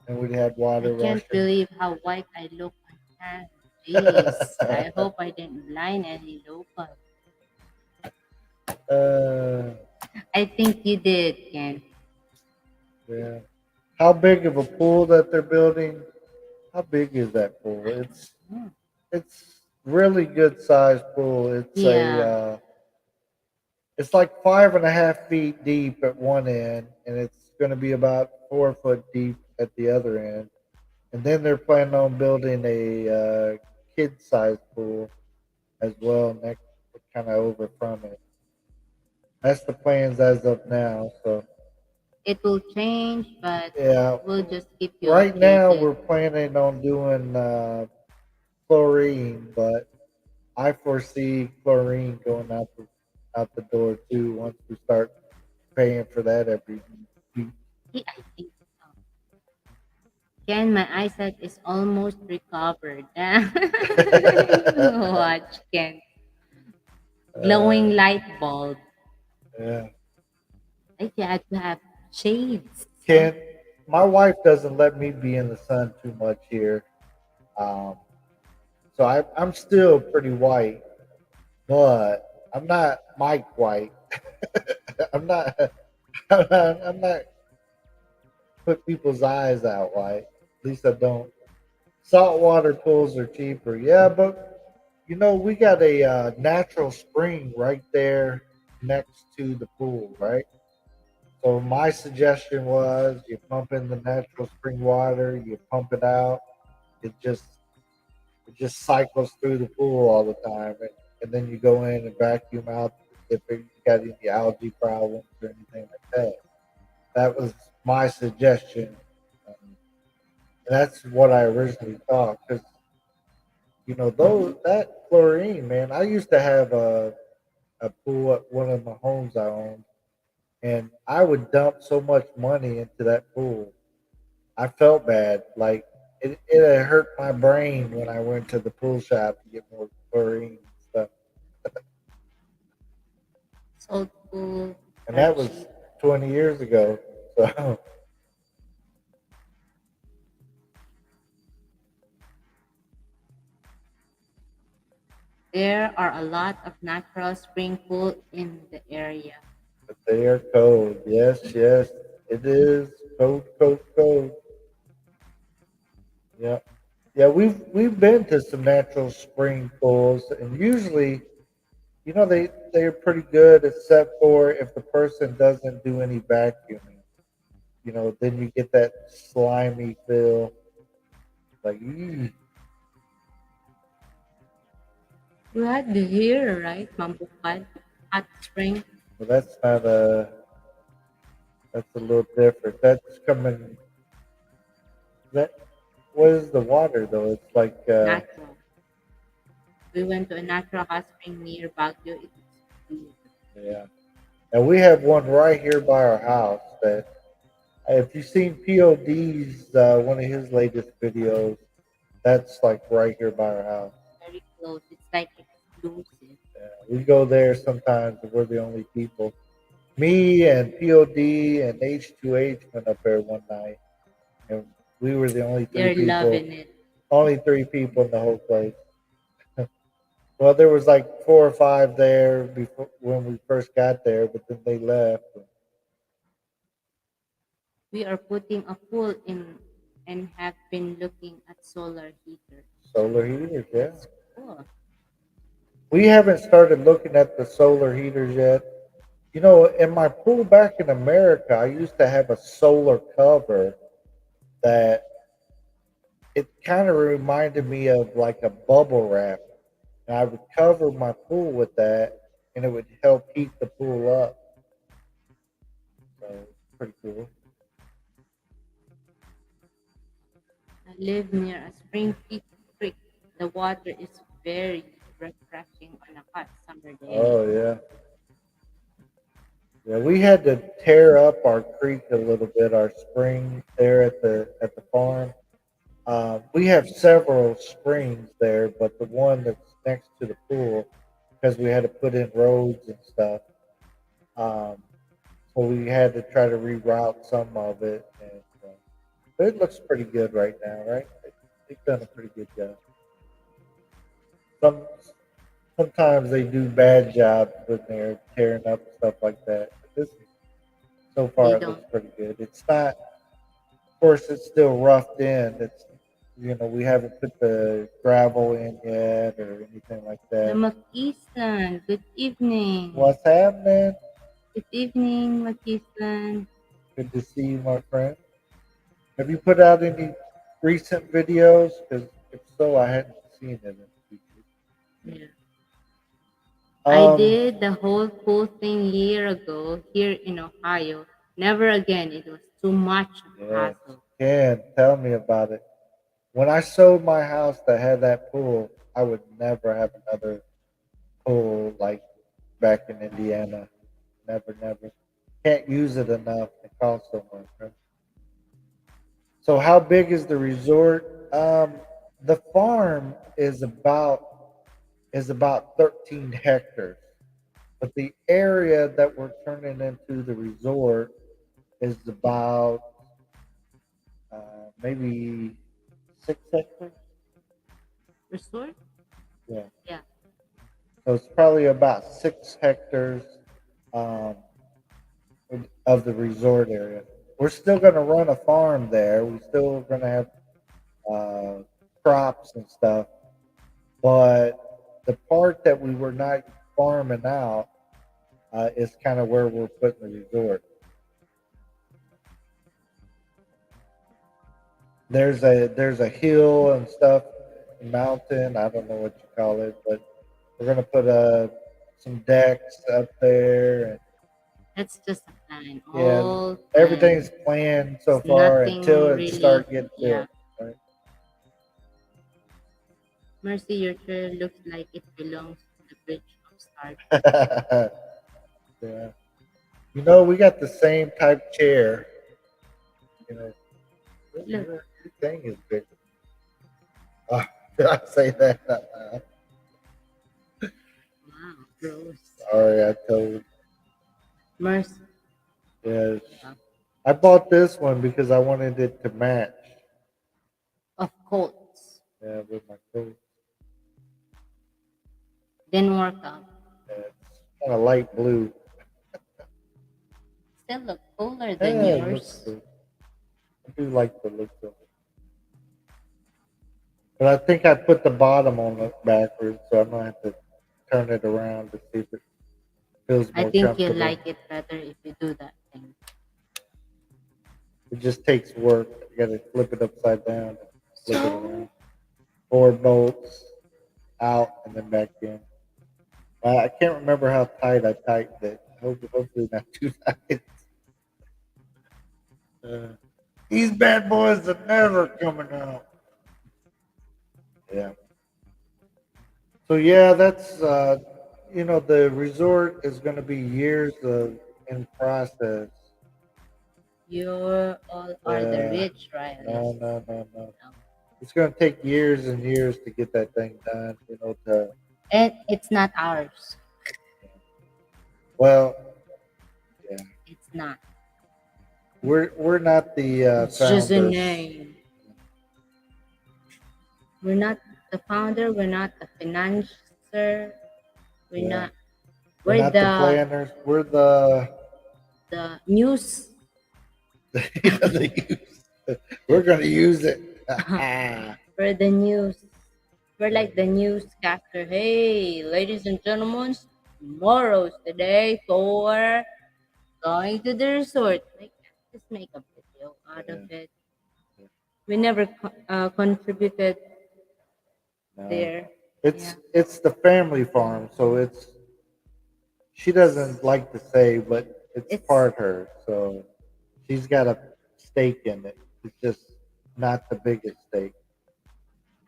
and we'd have I water can't rushing. believe how white I look on tan. Jeez, I hope I didn't blind any local. uh, I think you did, Ken. yeah. How big of a pool that they're building? How big is that pool? Hmm. It's really good sized pool. Yeah, It's like 5.5 feet deep at one end, and it's going to be about 4 foot deep at the other end, and then they're planning on building a kid-sized pool as well next, kind of over from it. That's the plans as of now. So It will change, but yeah, we'll just keep you right now updated. we're planning on doing chlorine, but I foresee chlorine going out the door too once we start paying for that every week. Yeah, I think so. Ken, my eyesight is almost recovered. Watch, Ken. uh, Glowing light bulb. yeah. I had to have shades. So Can't. My wife doesn't let me be in the sun too much here, um, so I'm still pretty white, but I'm not Mike White. I'm not. I'm not put people's eyes out white. At least I don't. Saltwater pools are cheaper. Yeah, but we got a natural spring right there next to the pool, right? So my suggestion was you pump in the natural spring water, you pump it out, it just it just cycles through the pool all the time, and then you go in and vacuum out if you got any algae problems or anything like that. That was my suggestion. Um, and that's what I originally thought because those that chlorine, man. I used to have a pool at one of my homes I owned, and I would dump so much money into that pool. I felt bad. Like it had hurt my brain when I went to the pool shop to get more chlorine and stuff. salt pools And are that was cheap. 20 years ago. So There are a lot of natural spring pool in the area. but they are cold. Yes, yes, it is cold, cold, cold. Yeah, yeah. We've been to some natural spring pools, and usually, they're pretty good, except for if the person doesn't do any vacuuming. Then you get that slimy feel. Like, "Eee." You had the here, right? Mambukan, hot spring. Well, that's a little different. That's coming. That what is the water though? It's like Natural. We went to a natural hot spring near Baguio. It's clear. yeah. And we have one right here by our house. That if you've seen POD's one of his latest videos, that's like right here by our house. Very close. It's like exclusive. Yeah, we go there sometimes. If we're the only people. Me and POD and H2H went up there one night, and we were the only three They're people. loving it. Only three people in the whole place. Well, there was like four or five there before when we first got there, but then they left. We are putting a pool in and have been looking at solar heaters. Solar heaters, yeah. That's cool. We haven't started looking at the solar heaters yet. In my pool back in America, I used to have a solar cover that it kind of reminded me of like a bubble wrap. And I would cover my pool with that, and it would help heat the pool up. So pretty cool. I live near a spring creek. The water is very refreshing on a hot summer day. Oh yeah, yeah. We had to tear up our creek a little bit, our spring there at the farm. We have several springs there, but the one that's next to the pool, because we had to put in roads and stuff. Um, so we had to try to reroute some of it, and but it looks pretty good right now, right? They've done a pretty good job. Some sometimes they do bad jobs when they're tearing up stuff like that. But this so They far it looks don't. pretty good. It's not, of course, it's still roughed in. We haven't put the gravel in yet or anything like The that. Makislan. Good evening. What's happening? Good evening, Makislan. Good to see you, my friend. Have you put out any recent videos? Because if so, I hadn't seen it. Yeah. I Um, did the whole pool thing year ago here in Ohio. Never again. It was too much of a yes. hassle. Ken, tell me about it. When I sold my house that had that pool, I would never have another pool like back in Indiana. Never, never. Can't use it enough. It costs so much. Right? So, how big is the resort? The farm is about 13 hectares, but the area that we're turning into the resort is about maybe 6 hectares. Resort? Yeah, Yeah. so it's probably about 6 hectares um, of the resort area. We're still going to run a farm there. We're still going to have uh, crops and stuff, but the part that we were not farming out is kind of where we're putting the resort. There's a hill and stuff, mountain. I don't know what you call it, but we're gonna put some decks up there, and That's just a plan. yeah, All everything's plan. planned so It's far until nothing it really. start getting Yeah. built. Right? Mercy, your chair looks like it belongs to the Bridge of Stardom. Yeah, we got the same type chair. You know, Look. your thing is big. Oh, did I say that? Wow. Gross. Sorry, I told. Mercy. Yes, I bought this one because I wanted it to match. Of course. Yeah, with my coat. Didn't work out. Yeah, it's kind of light blue. Still look cooler than Yeah, it looks yours. good. I do like the look of it. But I think I put the bottom on it backwards, so I'm gonna have to turn it around to see if it feels I more think you comfortable. like it better if you do that thing. It just takes work. You gotta flip it upside down and flip it So around. 4 bolts out and then back in. I can't remember how tight I tightened it. Hopefully not too tight. Uh, these bad boys are never coming out. Yeah. So yeah, that's the resort is going to be years of in process. you all are the Yeah. rich No, royalists. no, no, no. No. It's going to take years and years to get that thing done. And it's not ours. Well, yeah, It's not. we're not the It's just a founders. name. We're not the founder. We're not the financer. We're Yeah, not. we're We're not the the planners. We're the the news. the use. We're going to use it. We're the news. We're Yeah, like the newscaster. Hey, ladies and gentlemen, tomorrow's the day for going to the resort. Like, just make a video out of yeah, it. yeah. We never contributed No, there. Yeah. it's the family farm, so she doesn't like to say, but it's It's part her. So she's got a stake in it. It's just not the biggest stake.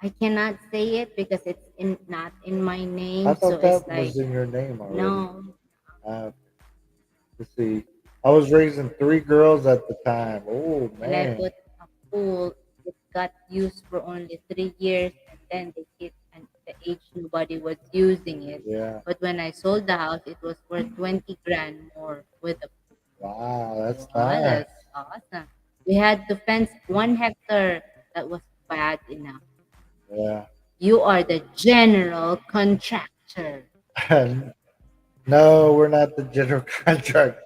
I cannot say it because it's not in my I name. So thought it's that like was in your name already. no. Uh, let's see. I was raising 3 girls at the time. Oh When I man, put a pool, it got used for only 3 years, and then they hit and the age nobody was using it. yeah. But when I sold the house, it was worth 20 grand more with the Wow, that's pool. Oh, nice. that's awesome. We had to fence 1 hectare. That was bad enough. Yeah. You are the general contractor. No, we're not the general contractor.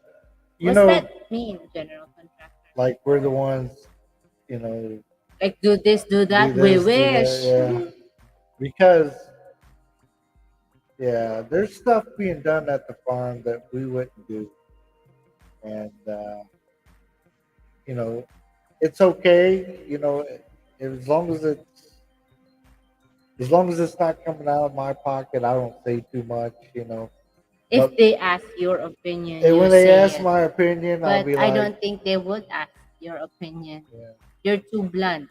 You What's know, that mean, general contractor? like we're the ones, you know, Like do this, do do that. We this, do that. wish. Yeah. Because yeah, there's stuff being done at the farm that we wouldn't do, and you know, it's okay. As long as it's not coming out of my pocket, I don't say too much. If But they ask your opinion, and you when they say ask it. my opinion, I'll But be I like, don't think they would ask your opinion. yeah. You're too blunt.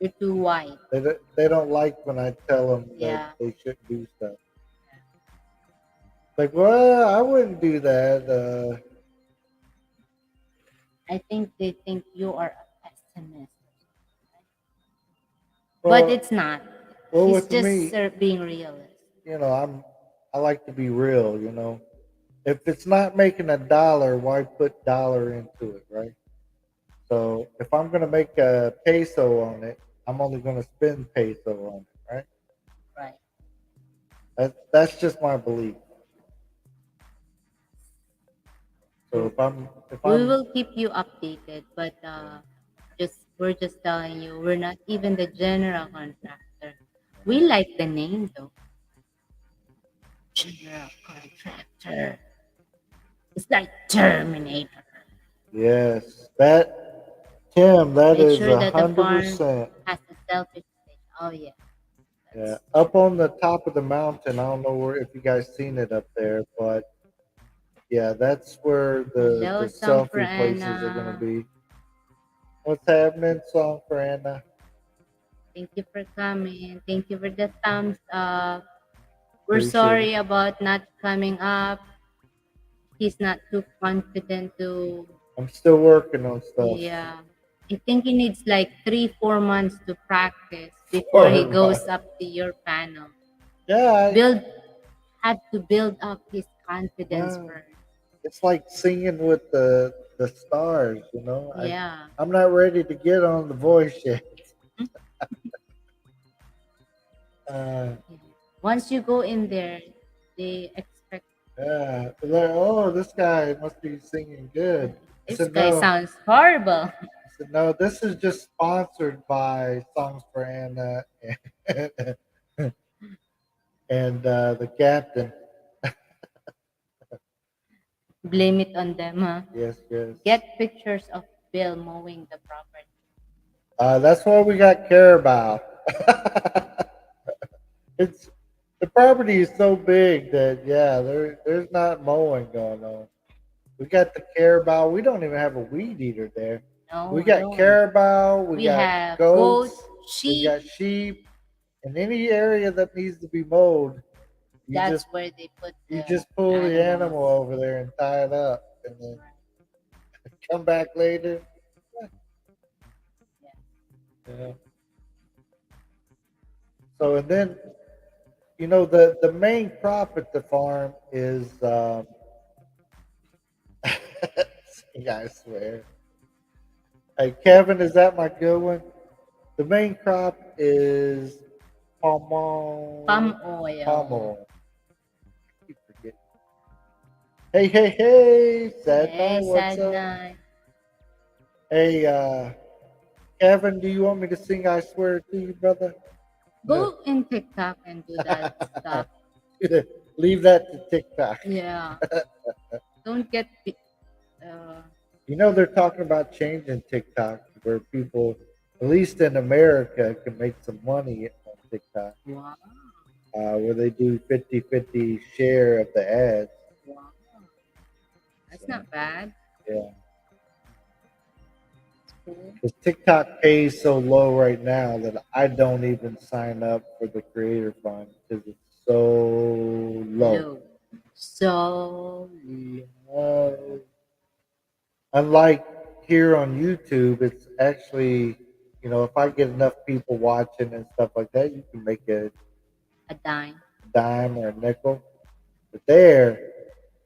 You're too white. They don't like when I tell them that Yeah. they shouldn't do stuff. Like, well, I wouldn't do that. I think they think you are a pessimist. But Well, it's not. well, He's with just me, being realist. I like to be real. If it's not making a dollar, why put dollar into it, right? So if I'm gonna make a peso on it, I'm only gonna spend peso on it, right? Right. That's just my belief. So So if we I'm will keep you updated, but just we're just telling you we're not even the general contractor. We like the name though. General contractor. It's like Terminator. yes, that Make is sure a that the hundred farm percent. has a selfish station. Oh yeah, Yeah, that's up on the top of the mountain. I don't know where if you guys seen it up there, but yeah, that's where the hello, the song for selfie places are gonna Anna. be. What's happening, song for Anna? Thank you for coming. Thank you for the thumbs up. We're Appreciate it. sorry about not coming up. He's not too confident to. I'm still working on stuff. Yeah. I think he needs like 3, 4 months to practice before he Or, goes up to your panel. yeah, Build Have to build up his confidence yeah. first. It's like singing with the stars. Yeah. I'm not ready to get on the voice yet. Uh, Yeah. Once you go in there, they expect yeah, they're like, oh, this guy must be singing good. I this said guy no. sounds horrible. I said no. This is just sponsored by Songs for Anna and the captain. Blame it on them, huh? Yes, yes. Get pictures of Bill mowing the property. That's why we got Carabao. It's the property is so big that yeah, there's not mowing going on. We got the Carabao. We don't even have a weed eater there. No, We we got don't. Carabao. We We got have goats, goats. We sheep. got sheep. In any area that needs to be mowed, you That's just where they put you the just pull the animals. animal over there and tie it up, and then come back later. Yeah. Yeah. So and then the main crop at the farm is yeah, I swear. Hey Kevin, is that my good one? The main crop is palm Palm oil. Palm oil. oil. I keep forgetting. Hey, hey, hey, sad Hey, night. What's sad up? night. Hey, Kevin, do you want me to sing "I Swear to You," brother? Go in TikTok and do that stuff. Leave that to TikTok. Yeah. Don't get uh They're talking about changing TikTok where people, at least in America, can make some money on TikTok, wow. where they do 50-50 share of the ads. Wow. That's So, not bad. yeah. It's cool. Because TikTok pays so low right now that I don't even sign up for the creator fund because it's so low. Low. So Uh, Unlike here on YouTube, it's actually, if I get enough people watching and stuff like that, you can make a a dime. dime or a nickel. But there,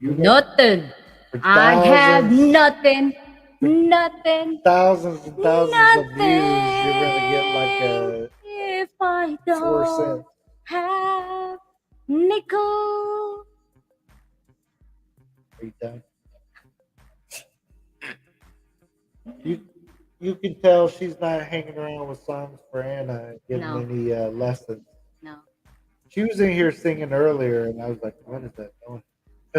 you want Nothing. for I have nothing. for Nothing. thousands and thousands of views, you're gonna get like Nothing. a If I 4 cents. don't have nickel. Are you done? You you can tell she's not hanging around with songs for Anna and getting No. any lessons. No. She was in here singing earlier, and I was like, "What is that noise?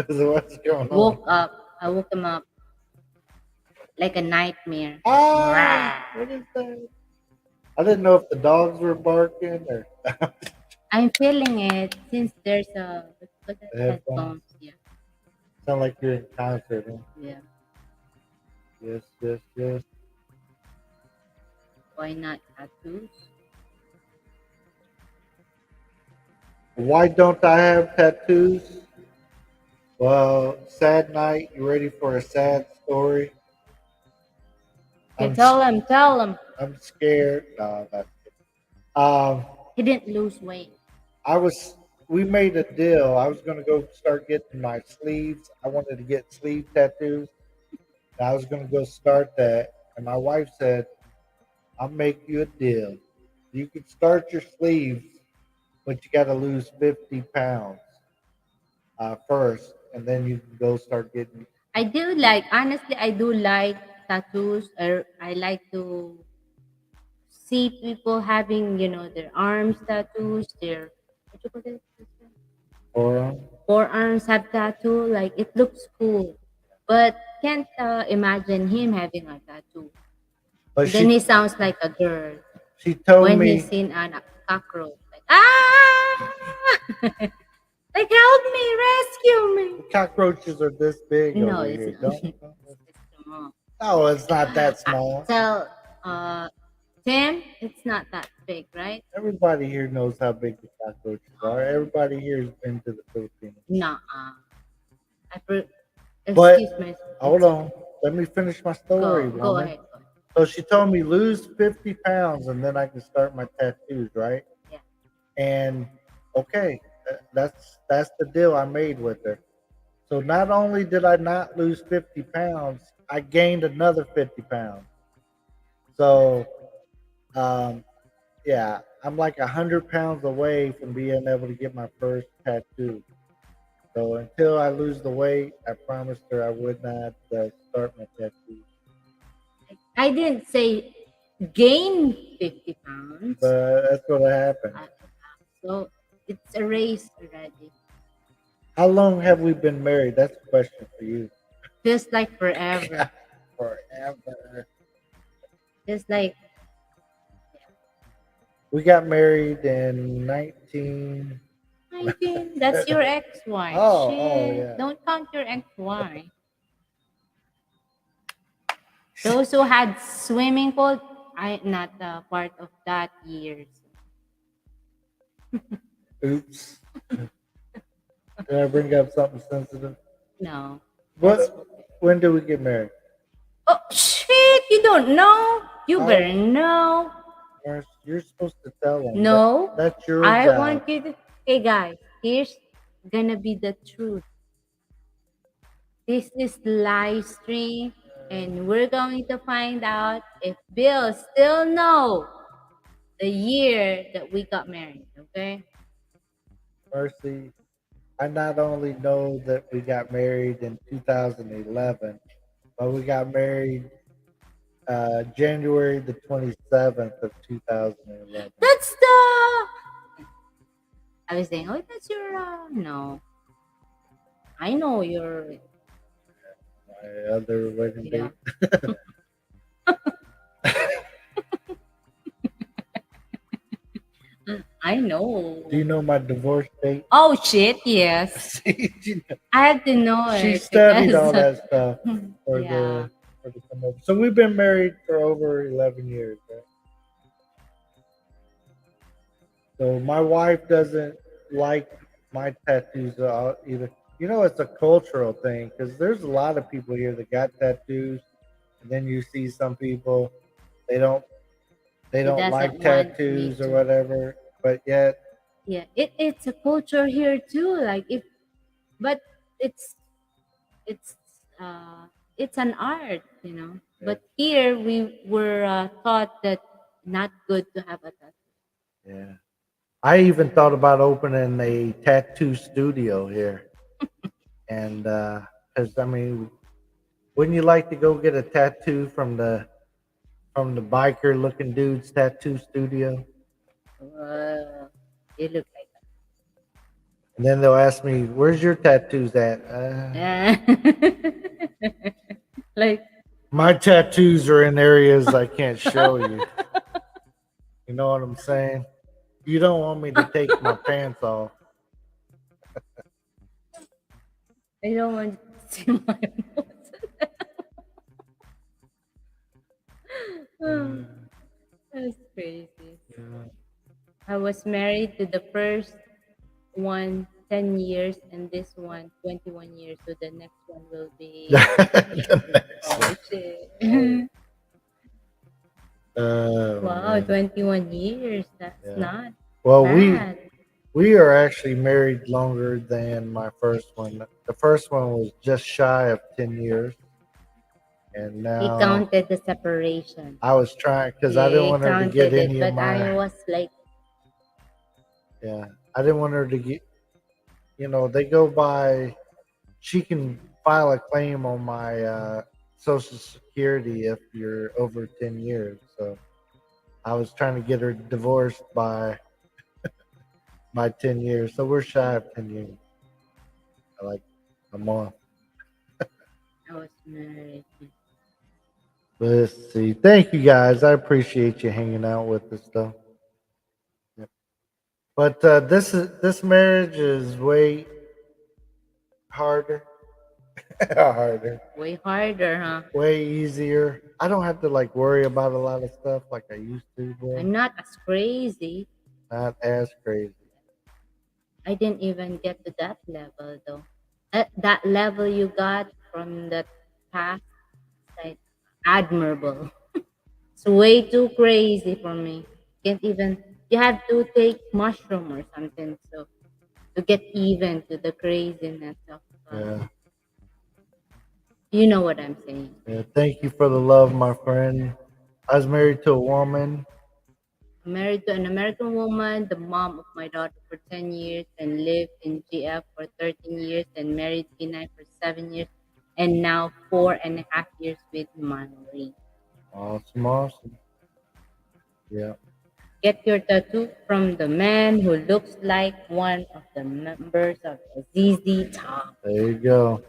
What's going on?" Woke up. I woke him up like a nightmare. Ah, Rah. what is that? I didn't know if the dogs were barking or I'm feeling it since there's a what that the headphones. headphones. Yeah, Sound like you're in concert. Huh? yeah. Yes, yes, yes. Why not tattoos? Why don't I have tattoos? Well, sad night. You ready for a sad story? Okay, I'm s- tell him. I'm scared. No, that's um. He didn't lose weight. I was. We made a deal. I was gonna go start getting my sleeves. I wanted to get sleeve tattoos. I was gonna go start that, and my wife said, "I'll make you a deal. You can start your sleeves, but you got to lose 50 pounds first, and then you can go start getting." I do like honestly. I do like tattoos. Or I like to see people having their arms tattoos, their what you call it? Or Forearms have tattoo. Like it looks cool, but can't imagine him having a tattoo. but Then he sounds like a girl she told when he's me seen a cockroach. Like like help me, rescue me. cockroaches are this big No, over it's here. not. Don't. It's small. No, it's not that I small. tell Tim, it's not that big, right? Everybody here knows how big the cockroaches are. Everybody here has been to the Philippines. No, I pre- But excuse me. hold on, let me finish my story, Go woman. ahead. Go ahead. So she told me lose 50 pounds and then I can start my tattoos, right? Yeah. And okay, that's the deal I made with her. So not only did I not lose 50 pounds, I gained another 50 pounds. So um, yeah, I'm like 100 pounds away from being able to get my first tattoo. So until I lose the weight, I promised her I would not start my tattoo. I didn't say gain 50 pounds. But that's what happened. Uh, so it's a race already. How long have we been married? That's a question for you. Just like forever. Forever. Just like We got married in 19. 19. That's your ex-wife. Oh, Shit. yeah. Don't count your ex-wife. Those who had swimming pool, I not part of that years. Oops. Did I bring up something sensitive? No, that's What? okay. When did we get married? Oh shit! You don't know? You I, better know. you're supposed to tell them. No, That's your I job. want you to. Hey guys, here's gonna be the truth. This is live stream, and we're going to find out if Bill still know the year that we got married. Okay? Mercy. I not only know that we got married in 2011, but we got married January the 27th of 2011. That's the. I was saying, oh, that's your. No, I know your. My other wedding Yeah, date. I Do know. you know my divorce date? Oh shit! Yes, See, I have to know she it studied because. all that stuff for Yeah. the come up. So we've been married for over 11 years. Right? So my wife doesn't like my tattoos either. You know, it's a cultural thing because there's a lot of people here that got tattoos, and then you see some people they don't they He don't doesn't like want me tattoos or to. whatever, but yet Yeah, it's a culture here too. Like if, but it's it's uh it's an art. yeah, But here we were taught that not good to have a tattoo. yeah. I even thought about opening a tattoo studio here, and because I mean, wouldn't you like to go get a tattoo from the biker looking dude's tattoo studio? You look like And then they'll ask me, "Where's your tattoos at?" that. like My tattoos are in areas I can't show you. You know what I'm saying? You don't want me to take my pants off. I don't want to see my emotions. Yeah, That's crazy. yeah. I was married to the first one 10 years and this one 21 years. So the next one will be, The next oh one. shit. Oh, oh Wow, man. 21 years. That's Yeah. not Well, bad. we are actually married longer than my first one. The first one was just shy of 10 years, and He now counted the separation. I was trying because I didn't He want her to get counted it, any of but I my. was like, Yeah, I didn't want her to get. They go by. She can file a claim on my Social Security if you're over 10 years. So I was trying to get her divorced by 10 years. So we're shy of 10 years. I like a month. I was married. But let's see. Thank you guys. I appreciate you hanging out with us though. Yeah. But this marriage is way harder, harder, Way harder, huh? way easier. I don't have to like worry about a lot of stuff like I used to, boy. I'm not as crazy. Not as crazy. I didn't even get to that level though. That level you got from the past, like admirable. It's way too crazy for me. Can't even. You have to take mushroom or something so to get even to the craziness of. Yeah. You know what I'm saying. Yeah. Thank you for the love, my friend. I was married to a woman. I'm married to an American woman, the mom of my daughter for 10 years, and lived in GF for 13 years, and married Pinay for 7 years, and now 4.5 years with Marie. Awesome, awesome. Yeah. Get your tattoo from the man who looks like one of the members of the ZZ Top. There you go.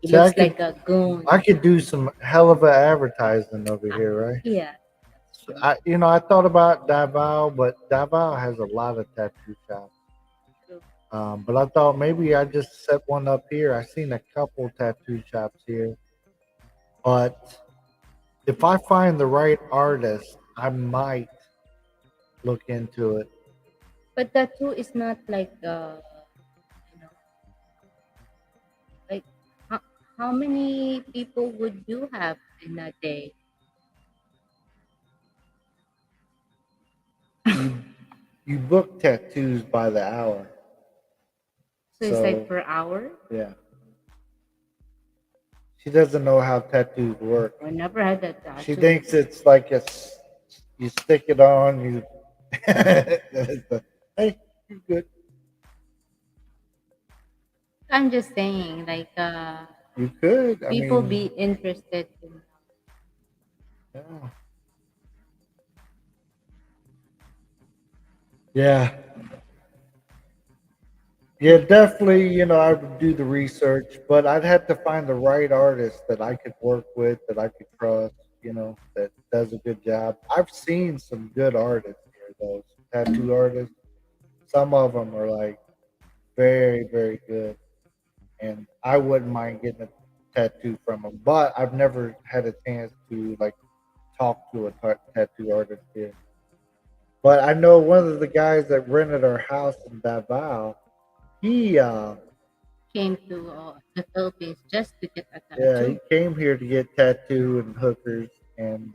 He See, I looks could like a goon. I could do some hell of a advertising over here, right? Yeah, that's So true. I thought about Davao, but Davao has a lot of tattoo shops. True. But I thought maybe I just set one up here. I seen a couple tattoo shops here, but if I find the right artist, I might look into it. But tattoo is not like you know, like how, how many people would you have in a day? You you book tattoos by the hour, So it's like so per hour. yeah. She doesn't know how tattoos work. I never had that She tattoo. thinks it's like you stick it on, you. Hey, you good? I'm just saying, like, You could. I people mean, be interested in. yeah, yeah, yeah. Definitely, I would do the research, but I'd have to find the right artist that I could work with, that I could trust. That does a good job. I've seen some good artists here, though. Some tattoo artists. Some of them are like very, very good, and I wouldn't mind getting a tattoo from them. But I've never had a chance to like talk to a tattoo artist here. But I know one of the guys that rented our house in Davao. He, Came to the Philippines just to get a yeah, tattoo. he came here to get tattoo and hookers, and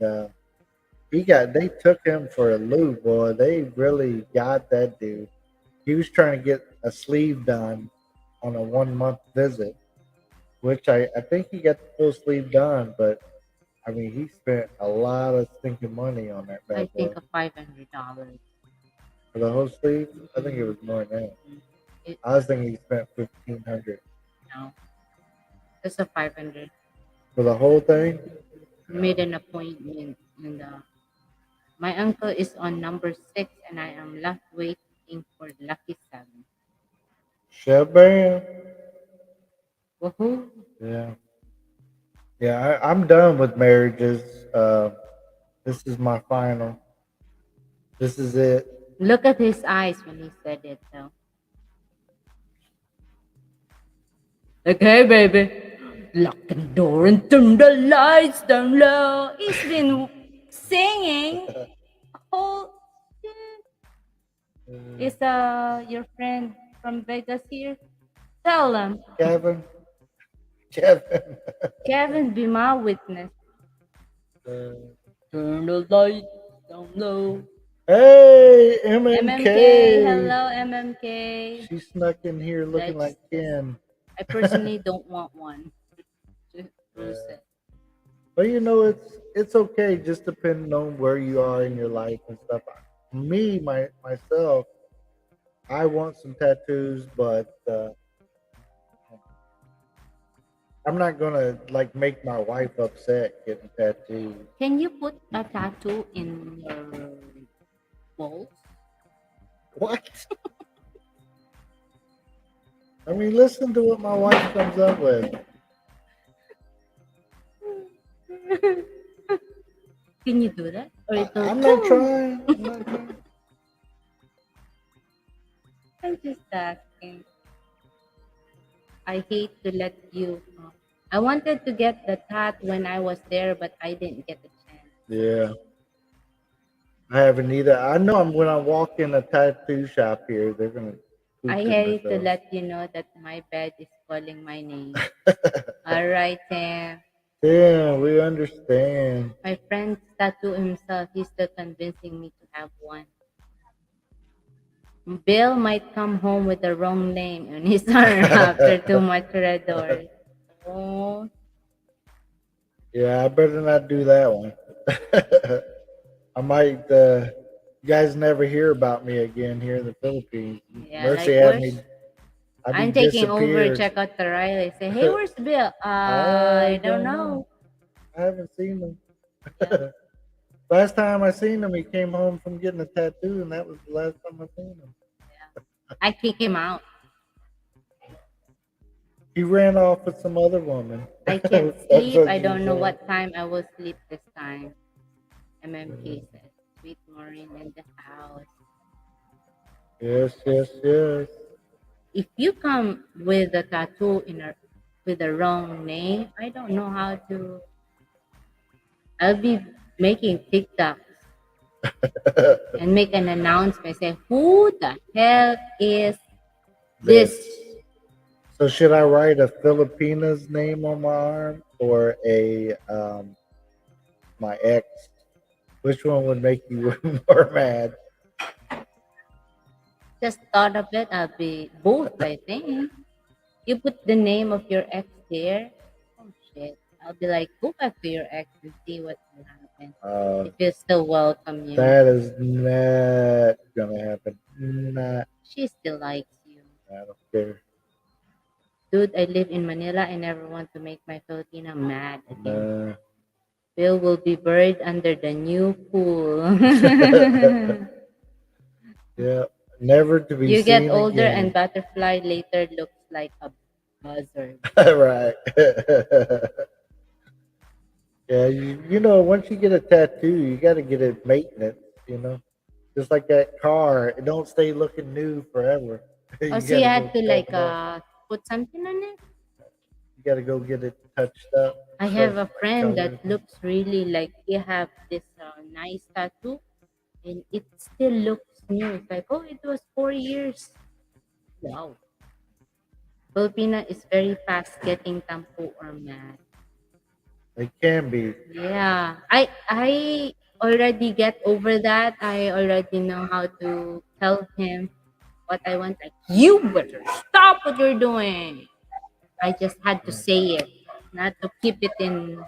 they took him for a loop, boy. They really got that dude. He was trying to get a sleeve done on a 1 month visit, which I think he got the full sleeve done, but I mean, he spent a lot of stinking money on that I bad boy. think of $500. For the whole sleeve, I think it Mm, was more than that. it, I was thinking he spent 1,500 no, just a 500. for the whole thing. Made an appointment, and my uncle is on number 6, and I am left waiting for lucky 7. Shabam. Woohoo! Yeah. Yeah, I'm done with marriages. This is my final. This is it. Look at his eyes when he said it, though. Like, hey, baby, lock the door and turn the lights down low. He's been singing whole shit. Is your friend from Vegas here? Tell them. Kevin, Kevin. Kevin, be my witness. Uh, Turn the lights down low. hey, MMK, MMK. hello MMK. She snuck in here looking Let's. like Ken. I personally don't want one. Just Bruce Yeah. it. But it's okay, just depending on where you are in your life and stuff. Me, myself, I want some tattoos, but I'm not gonna like make my wife upset getting tattoos. Can you put a tattoo in your balls? What? I mean, listen to what my wife comes up with. Can you do that? Or it'll I'm not boom. trying. I'm not trying. I'm just asking. I hate to let you. I wanted to get the tat when I was there, but I didn't get the chance. Yeah, I haven't either. I know I'm when I walk in a tattoo shop here, they're gonna I poop hate to themselves. let you know that my bed is calling my name. All right, Tim. Yeah, we understand. My friend tattoo himself. He's still convincing me to have one. Bill might come home with the wrong name on his arm after too much red doors. Oh, Yeah, I better not do that one. I might. You guys never hear about me again here in the Philippines. yeah, Mercy like had where's me. I be I'm taking over, disappeared. check out the Riley. Say, hey, where's Bill? I I don't don't know. know. I haven't seen Yeah, him. Last time I seen him, he came home from getting a tattoo, and that was the last time I seen him. yeah. I kick him out. He ran off with some other woman. I can't That's sleep. what I she don't know said. what time I will sleep this time. MMK says, sweet Maureen in the house. Yes, yes, yes. If you come with a tattoo with the wrong name, I don't know how to. I'll be making TikToks and make an announcement. Say, who the hell is this? This. So should I write a Filipina's name on my arm or a my ex? Which one would make you more mad? Just thought of it. I'll be both, I think. You put the name of your ex there. Oh shit. I'll be like, go back to your ex and see what will happen. Uh, If you still welcome you. that is not gonna happen. Not. She still likes you. I don't care. Dude, I live in Manila. I never want to make my Filipina mad again. Nah. Bill will be buried under the new pool. Yeah. Never to be You get seen older and again. butterfly later looks like a buzzard. Right. Yeah, you know, once you get a tattoo, you got to get it maintenance, you know? Just like that car, it don't stay looking new forever. Oh, You so got you to had go to cut like it off. put something on it? You got to go get it touched up, I stuff have a like friend that colors. looks really like he have this nice tattoo and it still looks new. It's like, oh, it was 4 years. Wow. Filipina is very fast getting tampo or mad. It can be. Yeah. I already get over that. I already know how to tell him what I want. Like, you better stop what you're doing. I just had to say it, not to keep it in.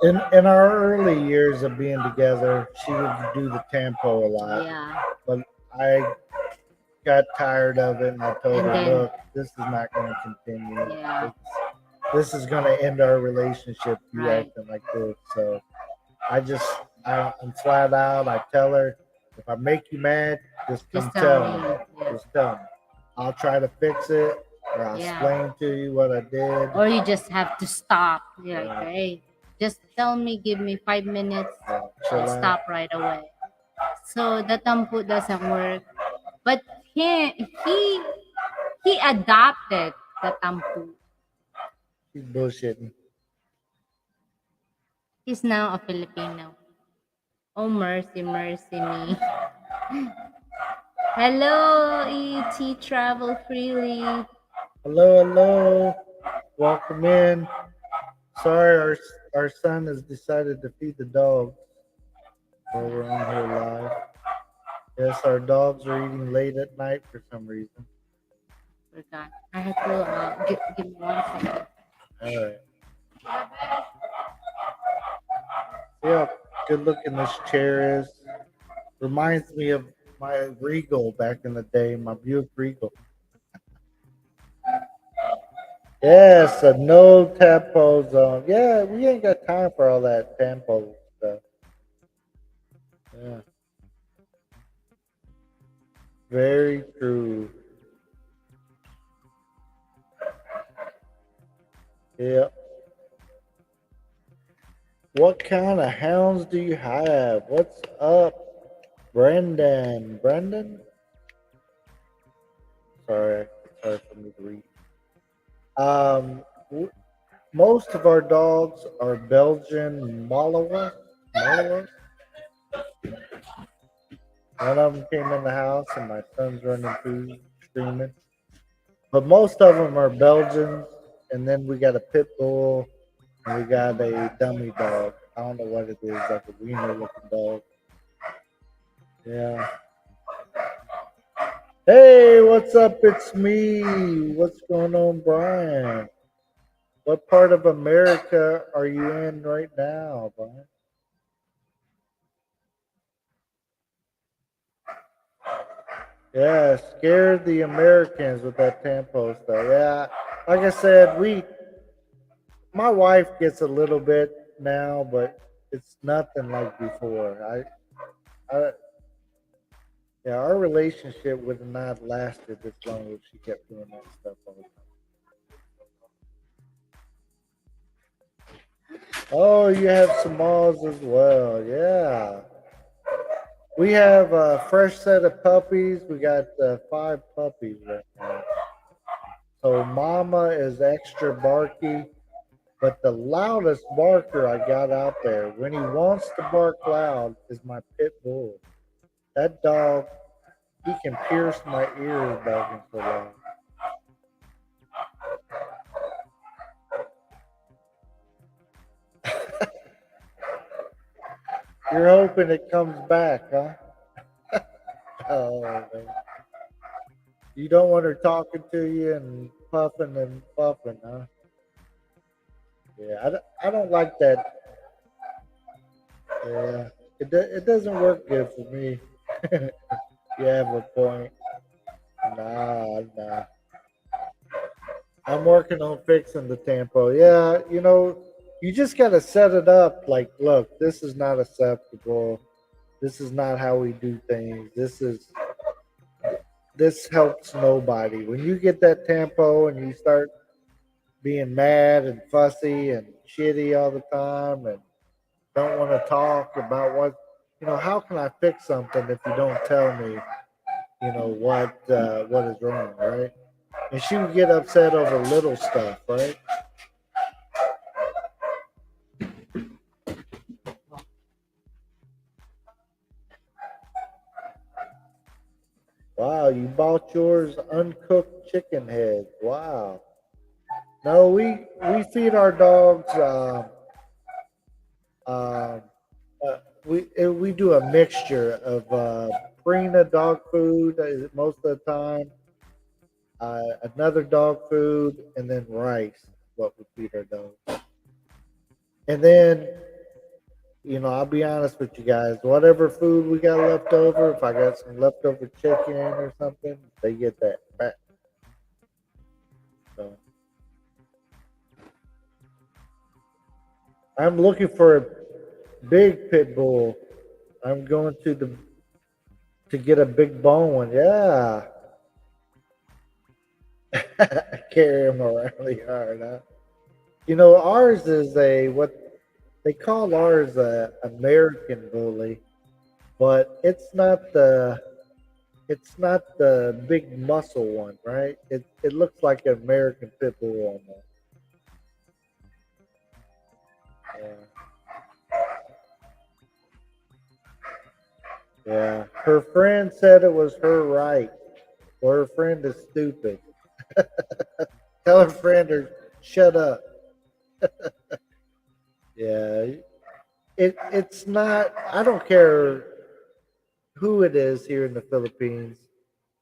In our early years of being together, she would do the tempo a lot, Yeah. but I got tired of it, and I told And her, then, "Look, this is not going to continue. yeah, This is going to end our relationship. You right. acting like this." So I just, I'm flat out. I tell her, if I make you mad, just Just come tell tell me. me. Yeah. Just tell me. I'll try to fix it. or I'll Yeah. explain to you what I did. Or you just have to stop. You're like, Yeah, hey, just tell me, give me 5 minutes, yeah, I'll chill out. stop right away. So the tampo doesn't work. But he adopted the tampo. She's bullshitting. He's now a Filipino. Oh mercy, mercy me. Hello, ET Travel Freely. Hello, hello. Welcome in. Sorry, our son has decided to feed the dogs while we're on here live. Yes, our dogs are eating late at night for some reason. Forgot. I had to give me 1 second. All right. Yeah, good looking this chair is. Reminds me of my Regal back in the day, my Buick Regal. Yes, a no tempo zone. Yeah, we ain't got time for all that tempo stuff. Yeah, very true. Yeah. What kind of hounds do you have? What's up, Brendan? Brendan? Sorry, sorry for me to read. Um, w- most of our dogs are Belgian Malinois. Malinois. One of them came in the house, and my son's running through screaming. But most of them are Belgians, and then we got a pit bull, and we got a dummy dog. I don't know what it is, like a wiener looking dog. Yeah. Hey, what's up? It's me. What's going on, Brian? What part of America are you in right now, Brian? Yeah, scared the Americans with that Tampo stuff. Yeah, like I said, my wife gets a little bit now, but it's nothing like before. I yeah, our relationship would have not lasted this long if she kept doing that stuff all the time. Oh, you have some malls as well. Yeah. We have a fresh set of puppies. We got five puppies right now. So Mama is extra barky, but the loudest barker I got out there when he wants to bark loud is my pit bull. That dog, he can pierce my ears barking so loud. You're hoping it comes back, huh? Oh, man. You don't want her talking to you and puffing and puffing, huh? Yeah, I don't like that. Yeah, it doesn't work good for me. You have a point. Nah, nah. I'm working on fixing the tempo. Yeah, you just got to set it up like, look, this is not acceptable. This is not how we do things. This helps nobody. When you get that tempo and you start being mad and fussy and shitty all the time and don't want to talk about how can I fix something if you don't tell me, what is wrong, right? And she would get upset over little stuff, right? Wow, you bought yours uncooked chicken heads. Wow. No, we feed our dogs. Um, we do a mixture of Purina dog food most of the time, another dog food, and then rice. Is what we feed our dogs. And then I'll be honest with you guys. Whatever food we got left over, if I got some leftover chicken or something, they get that back. So I'm looking for a big pit bull. I'm going to get a big bone one. Yeah. carry them around the yard. Huh? You know, ours is a what they call ours a American bully, but it's not the big muscle one, right? It looks like an American pit bull almost. Yeah, yeah. Her friend said it was her right. Well, her friend is stupid. Tell her friend to shut up. Yeah, it's not. I don't care who it is here in the Philippines,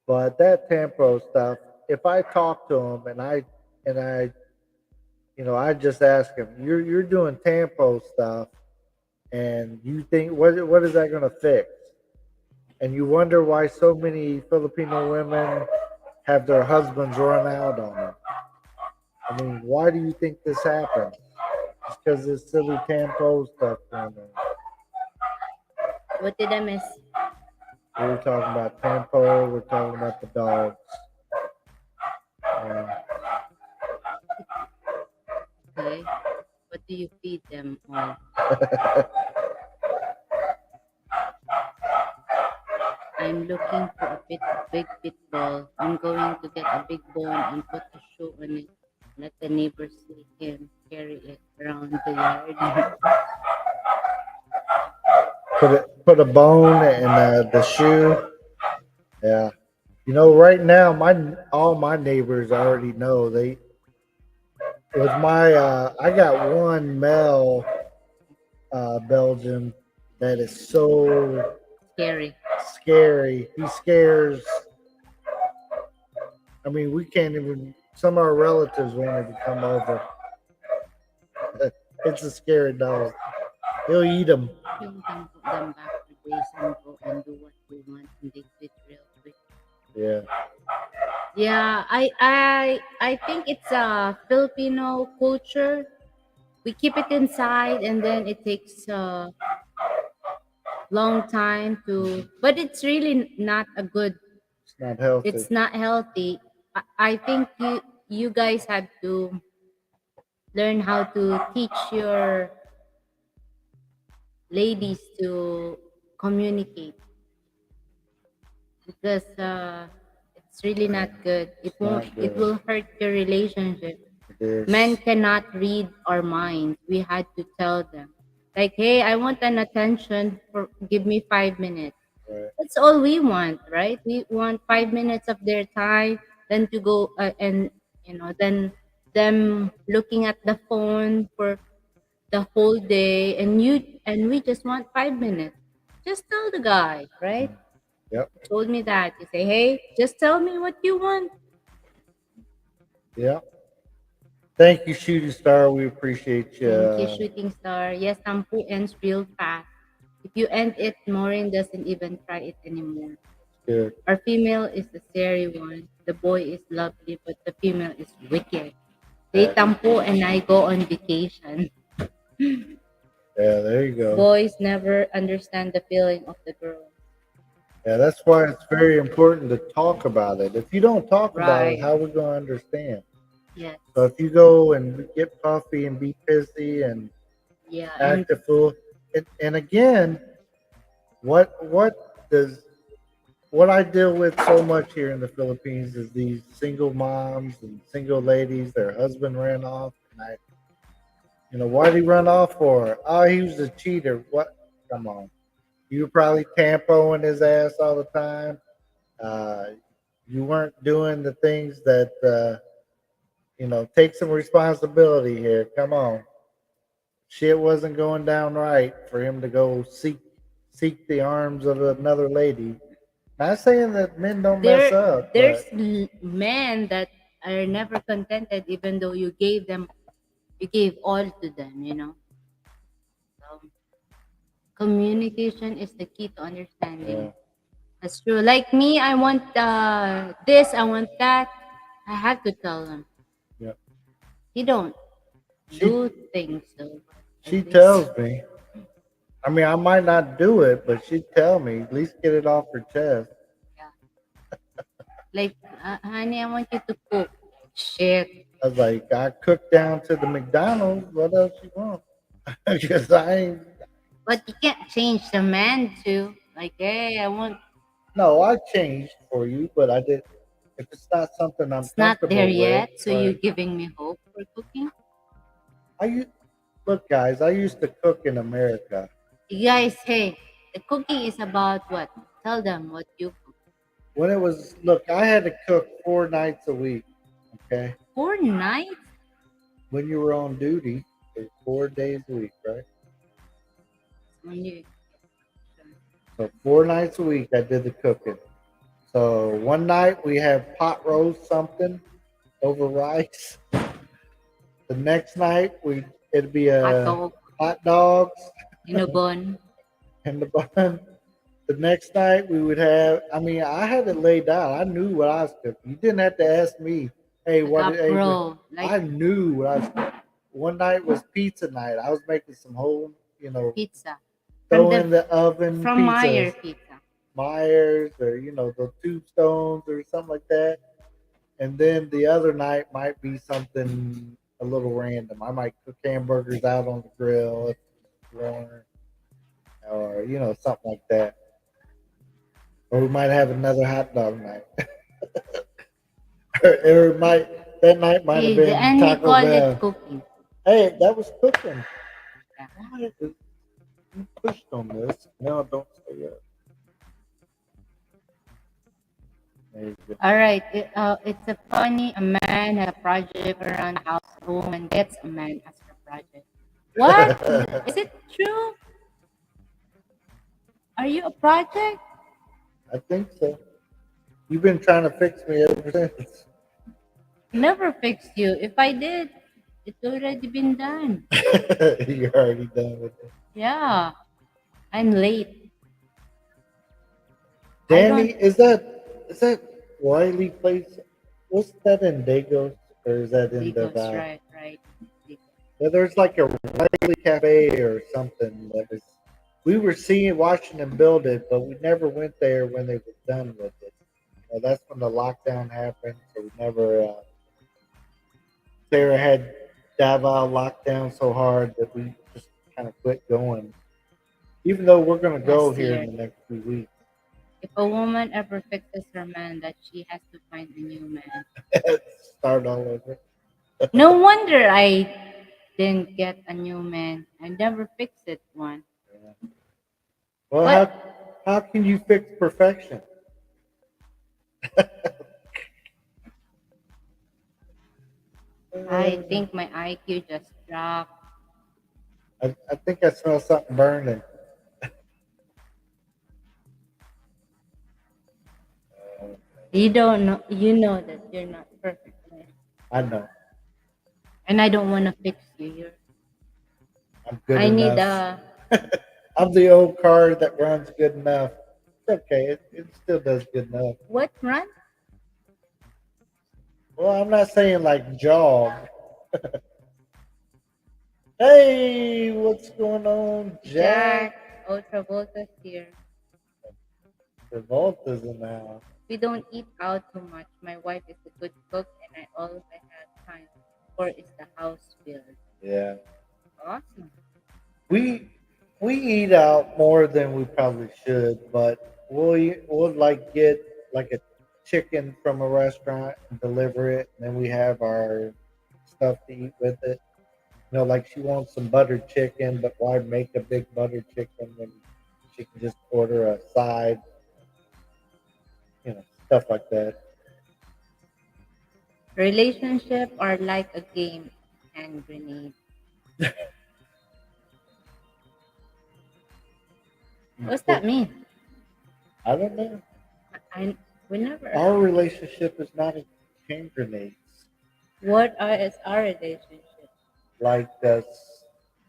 but that tempo stuff. If I talk to him and I just ask him, you're doing tempo stuff, and you think what is that going to fix? And you wonder why so many Filipino women have their husbands run out on them. I mean, why do you think this happens? It's because this silly tempo stuff going on. What did I miss? We were talking about tempo. We're talking about the dogs. Uh, Okay. What do you feed them all? I'm looking for a big pit bull. I'm going to get a big bone and put a shoe on it. Let the neighbors see him carry it around the yard. put a bone in the shoe. Yeah. You know, right now, my all my neighbors already know they with my. I got one male Belgian that is so Scary. scary. He scares. I mean, we can't even. Some of our relatives won't even come over. It's a scary dog. He'll eat them. You can put them back to base and go and do what we want and they quit real quick. Yeah. Yeah, I think it's a Filipino culture. We keep it inside and then it takes a long time to, but it's really not a good, It's not healthy. it's not healthy. I think you guys have to learn how to teach your ladies to communicate because it's really not good. It It's won't, not it good. will hurt your relationship. It Men is. cannot read our minds. We had to tell them, like, hey, I want an attention for, give me 5 minutes. Right. That's all we want, right? We want 5 minutes of their time, then to go and then them looking at the phone for the whole day, and we just want 5 minutes. Just tell the guy, right? Mm. Yep. Told me that. You say, hey, just tell me what you want. Yep. Thank you, Shooting Star. We appreciate you. Thank you, shooting star. Yes, Tampu ends real fast. If you end it, Maureen doesn't even try it anymore. Good. Our female is the scary one. The boy is lovely, but the female is wicked. They Yeah. Tampu and I go on vacation. Yeah. There you go. Boys never understand the feeling of the girl. Yeah. That's why it's very important to talk about it. If you don't talk about it, Right. how are we going to understand? Yes. So if you go and get puffy and be pissy and Yeah. And act a fool, and again, what does what I deal with so much here in the Philippines is these single moms and single ladies. Their husband ran off, and why did he run off for? Oh, he was a cheater. What? Come on, you were probably tampoing his ass all the time. Uh, you weren't doing the things that take some responsibility here. Come on, shit wasn't going down right for him to go seek the arms of another lady. Not saying that men don't mess there up, there's but men that are never contented even though you gave all to them, So communication is the key to understanding. yeah, That's true. Like me, I want this, I want that. I have to tell them. yeah. You don't She do things so at she least. tells me. I mean, I might not do it, but she'd tell me. At least get it off her chest. Yeah. Like, honey, I want you to cook. Shit. I was like, I cooked down to the McDonald's. What else you want? Because I ain't. But you can't change the man too. Like, hey, I want. No, I changed for you, but I did. If it's not something I'm It's not there comfortable with, yet, so you're right? giving me hope for cooking. I u- Look, guys. I used to cook in America You guys, hey, the cooking is about what? Tell them what you cook. when it was. Look, I had to cook 4 nights a week. Okay, 4 nights? when you were on duty, it was 4 days a week, right? When you, So 4 nights a week, I did the cooking. So one night we have pot roast something over rice. The next night we it'd be hot a dog, hot dogs in a bun, and the bun. The next night we would have. I mean, I had it laid out. I knew what I was cooking. You didn't have to ask me. Hey, like what? a Hey, pro, like I knew what I was cooking. One night was pizza night. I was making some whole, pizza from throw the in the oven from Meyer pizzas, Pizza. Myers or the Tombstones or something like that. And then the other night might be something a little random. I might cook hamburgers out on the grill if it's warm, or something like that. Or we might have another hot dog night, or it might that night might have See, been and we Taco call it Bell. cooking. Hey, that was cooking. Yeah. Why is you pushed on this? No, don't say that. There you go. All right. It's a funny. A man has a project around the house. A woman gets a man as her project. What? Is it true? Are you a project? I think so. You've been trying to fix me ever since. Never fix you. If I did, it's already been done. You're already done with it. Yeah, I'm late. I Danny, don't is that Riley place? What's that in Dagos, or is that in think it's Davao? right, right. Yeah, there's like a Riley Cafe or something that was. We were watching them build it, but we never went there when they were done with it. That's when the lockdown happened, so we never. Sarah had Davao locked down so hard that we just kind of quit going. Even though we're gonna go Last here year. in the next few weeks. If a woman ever fixes her man, that she has to find a new man. Start all over. No wonder I didn't get a new man. I never fixed it one. Yeah. Well, But how can you fix perfection? I Uh, think my IQ just dropped. I think I smell something burning. Uh, You don't know. You know that you're not perfect, right? I know. And I don't want to fix you. I'm good I need enough. a I'm the old car that runs good enough. It's okay. It still does good enough. what run? Well, I'm not saying like jog. Hey, what's going on, Jack? Jack Ultravolta's here. Revolta's in the house. We don't eat out too much. My wife is a good cook, and I always have time. Or is the house bill? Yeah, Awesome. we we eat out more than we probably should, but we'll like get like a chicken from a restaurant and deliver it, and then we have our stuff to eat with it. Like she wants some buttered chicken, but why make a big buttered chicken when she can just order a side, stuff like that. Relationship are like a game and grenade. What's that mean? I don't know. I we never. Our relationship is not a hand grenades. What are is our relationship? Like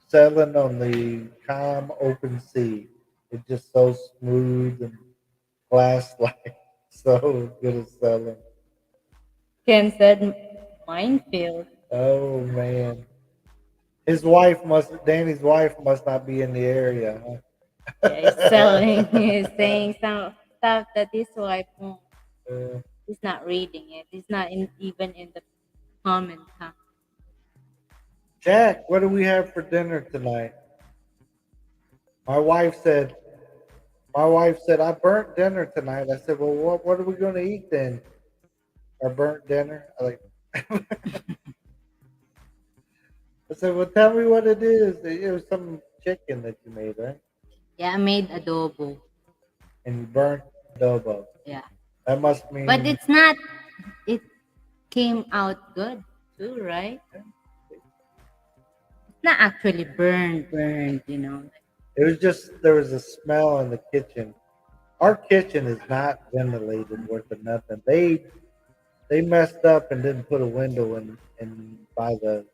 sailing on the calm open sea. It's just so smooth and glass like, so good at sailing. Ken said minefield. Oh man, Danny's wife must not be in the area, Yeah, he's selling. huh? He's saying some stuff that his wife won't. Uh, He's not reading it. He's not even in the. comment, huh? Jack, what do we have for dinner tonight? My wife said, my wife said, I burnt dinner tonight. I said, well, what are we going to eat then? Our burnt dinner? I said, well, tell me what it is. It was some chicken that you made, right? Yeah, I made adobo. And you burnt adobo. Yeah. That must But mean it's not, it came out good too, right? It's not actually burned. it was just there was a smell in the kitchen. Our kitchen is not ventilated worth of nothing. They messed up and didn't put a window in by the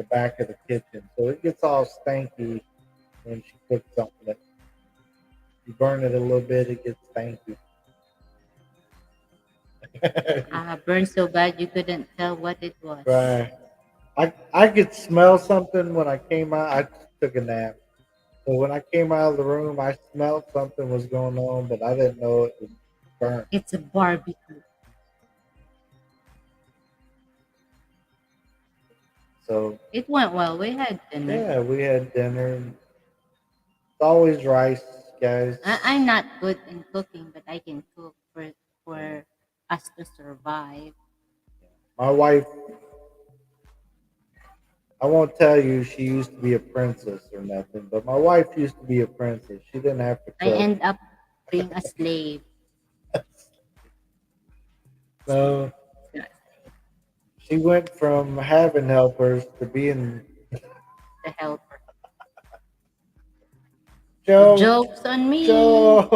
back of the kitchen, so it gets all stanky when she cooks something. That you burn it a little bit, it gets stanky. Burned so bad you couldn't tell what it was. Right. I could smell something when I came out. I took a nap. So when I came out of the room, I smelled something was going on, but I didn't know it was burnt. It's a barbecue. So It went well. We had dinner. yeah, we had dinner. It's always rice, guys. I'm not good in cooking, but I can cook for us to survive. My wife, I won't tell you she used to be a princess or nothing, but my wife used to be a princess. She didn't have to I cook. end up being a slave. So Yeah. she went from having helpers to being The helper. The Joe, joke's on me. Joe,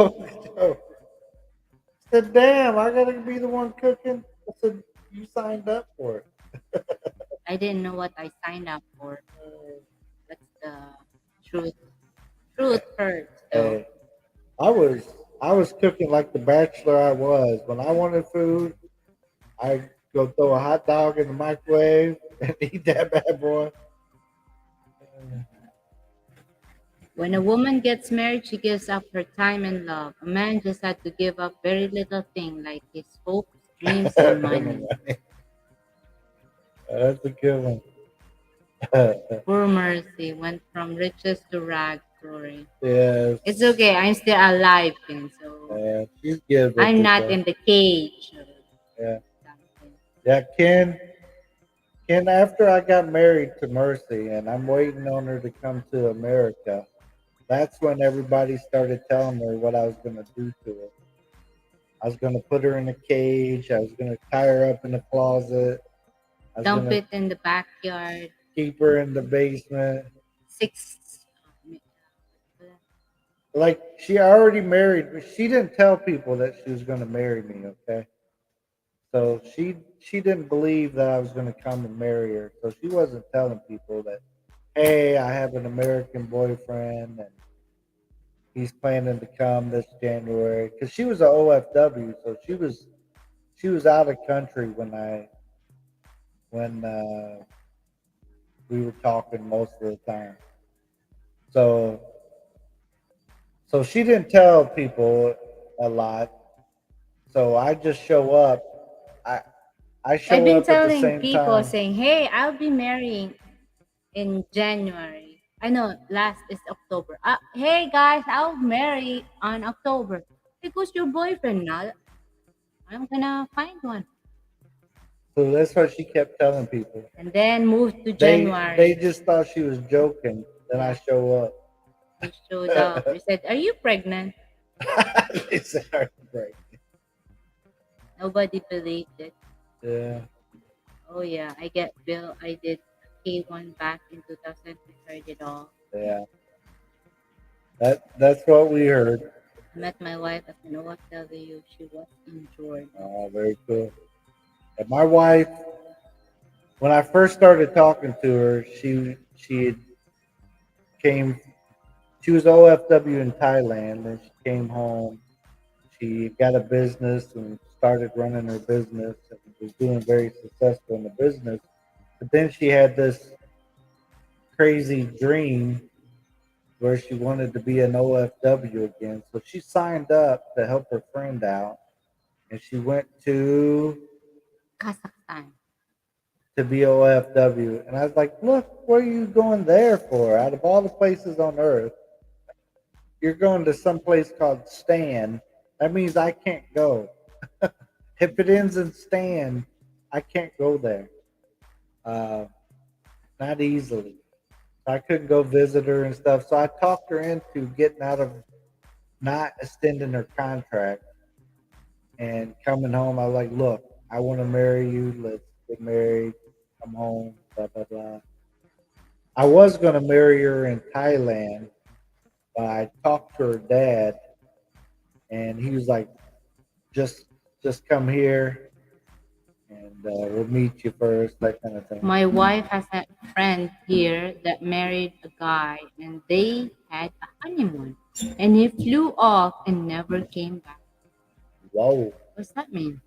Joe. I said, damn, I gotta be the one cooking. I said, you signed up for it. I didn't know what I signed up for. That's the truth. Truth hurts, though. Hey, I was I was cooking like the bachelor I was. When I wanted food, I go throw a hot dog in the microwave and eat that bad boy. When a woman gets married, she gives up her time and love. A man just had to give up very little thing like his hopes, dreams, and money. That's a good one. Poor Mercy went from riches to rags. Sorry. Yes, It's okay. I'm still alive, Ken, so yeah, she's good with I'm it not though. in the cage or Yeah, something. yeah. Ken. After I got married to Mercy, and I'm waiting on her to come to America. That's when everybody started telling her what I was gonna do to her. I was gonna put her in a cage. I was gonna tie her up in a closet. I was Dump gonna it in the backyard. keep her in the basement. Six. Like she already married me. She didn't tell people that she was gonna marry me, okay? So she didn't believe that I was gonna come and marry her. So she wasn't telling people that, hey, I have an American boyfriend and he's planning to come this January. Because she was a OFW, so she was out of country when we were talking most of the time. So so she didn't tell people a lot. So I just show up. I I I've show been up at the telling same people time. saying, "Hey, I'll be marrying in January." I know last is October. Hey guys, I'll marry on October because your boyfriend now. I'm gonna find one So that's what she kept telling people. and then move to They January. just thought she was joking. Then I Yeah, show you showed up. up. You said, "Are you pregnant?" They said, "Are you break?" Nobody believed it. Yeah, Oh yeah, I get bill. I did K1 back in 2000. We heard it all. yeah. That's what we heard. I met my wife at an OFW. She was in Jordan. Oh, very cool. And my wife, when I first started talking to her, came. She was OFW in Thailand, and she came home. She got a business and started running her business and was doing very successful in the business. But then she had this crazy dream where she wanted to be an OFW again. So she signed up to help her friend out, and she went to Kazakhstan. to BOFW. And I was like, look, what are you going there for? Out of all the places on earth, you're going to some place called Stan. That means I can't go. If it ends in Stan, I can't go there. Uh, not easily. I couldn't go visit her and stuff. So I talked her into getting out of not extending her contract and coming home. I was like, look, I want to marry you. Let's get married. Come home. Blah blah blah. I was gonna marry her in Thailand, but I talked to her dad, and he was like, just just come here, and we'll meet you first, that kind of thing. My wife has a friend here that married a guy and they had a honeymoon. And he flew off and never came back. Whoa, What's that mean?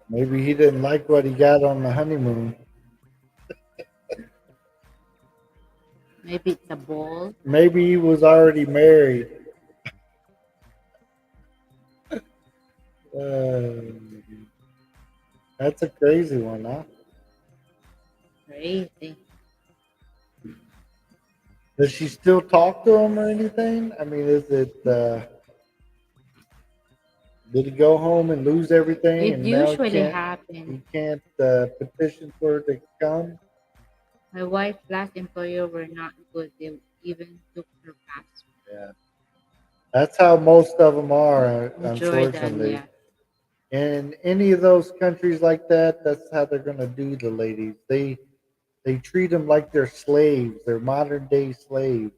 maybe he didn't like what he got on the honeymoon. Maybe it's a ball. Maybe he was already married. Uh, that's a crazy one, huh? Crazy. Does she still talk to him or anything? I mean, is it? Did he go home and lose everything, It and now usually happens. he can't petition for her to come? My wife's last employer were not good. They even took her passport. Yeah, that's how most of them are, In Jordan, unfortunately. yeah. In any of those countries like that, that's how they're gonna do the ladies. They treat them like they're slaves. They're modern day slaves,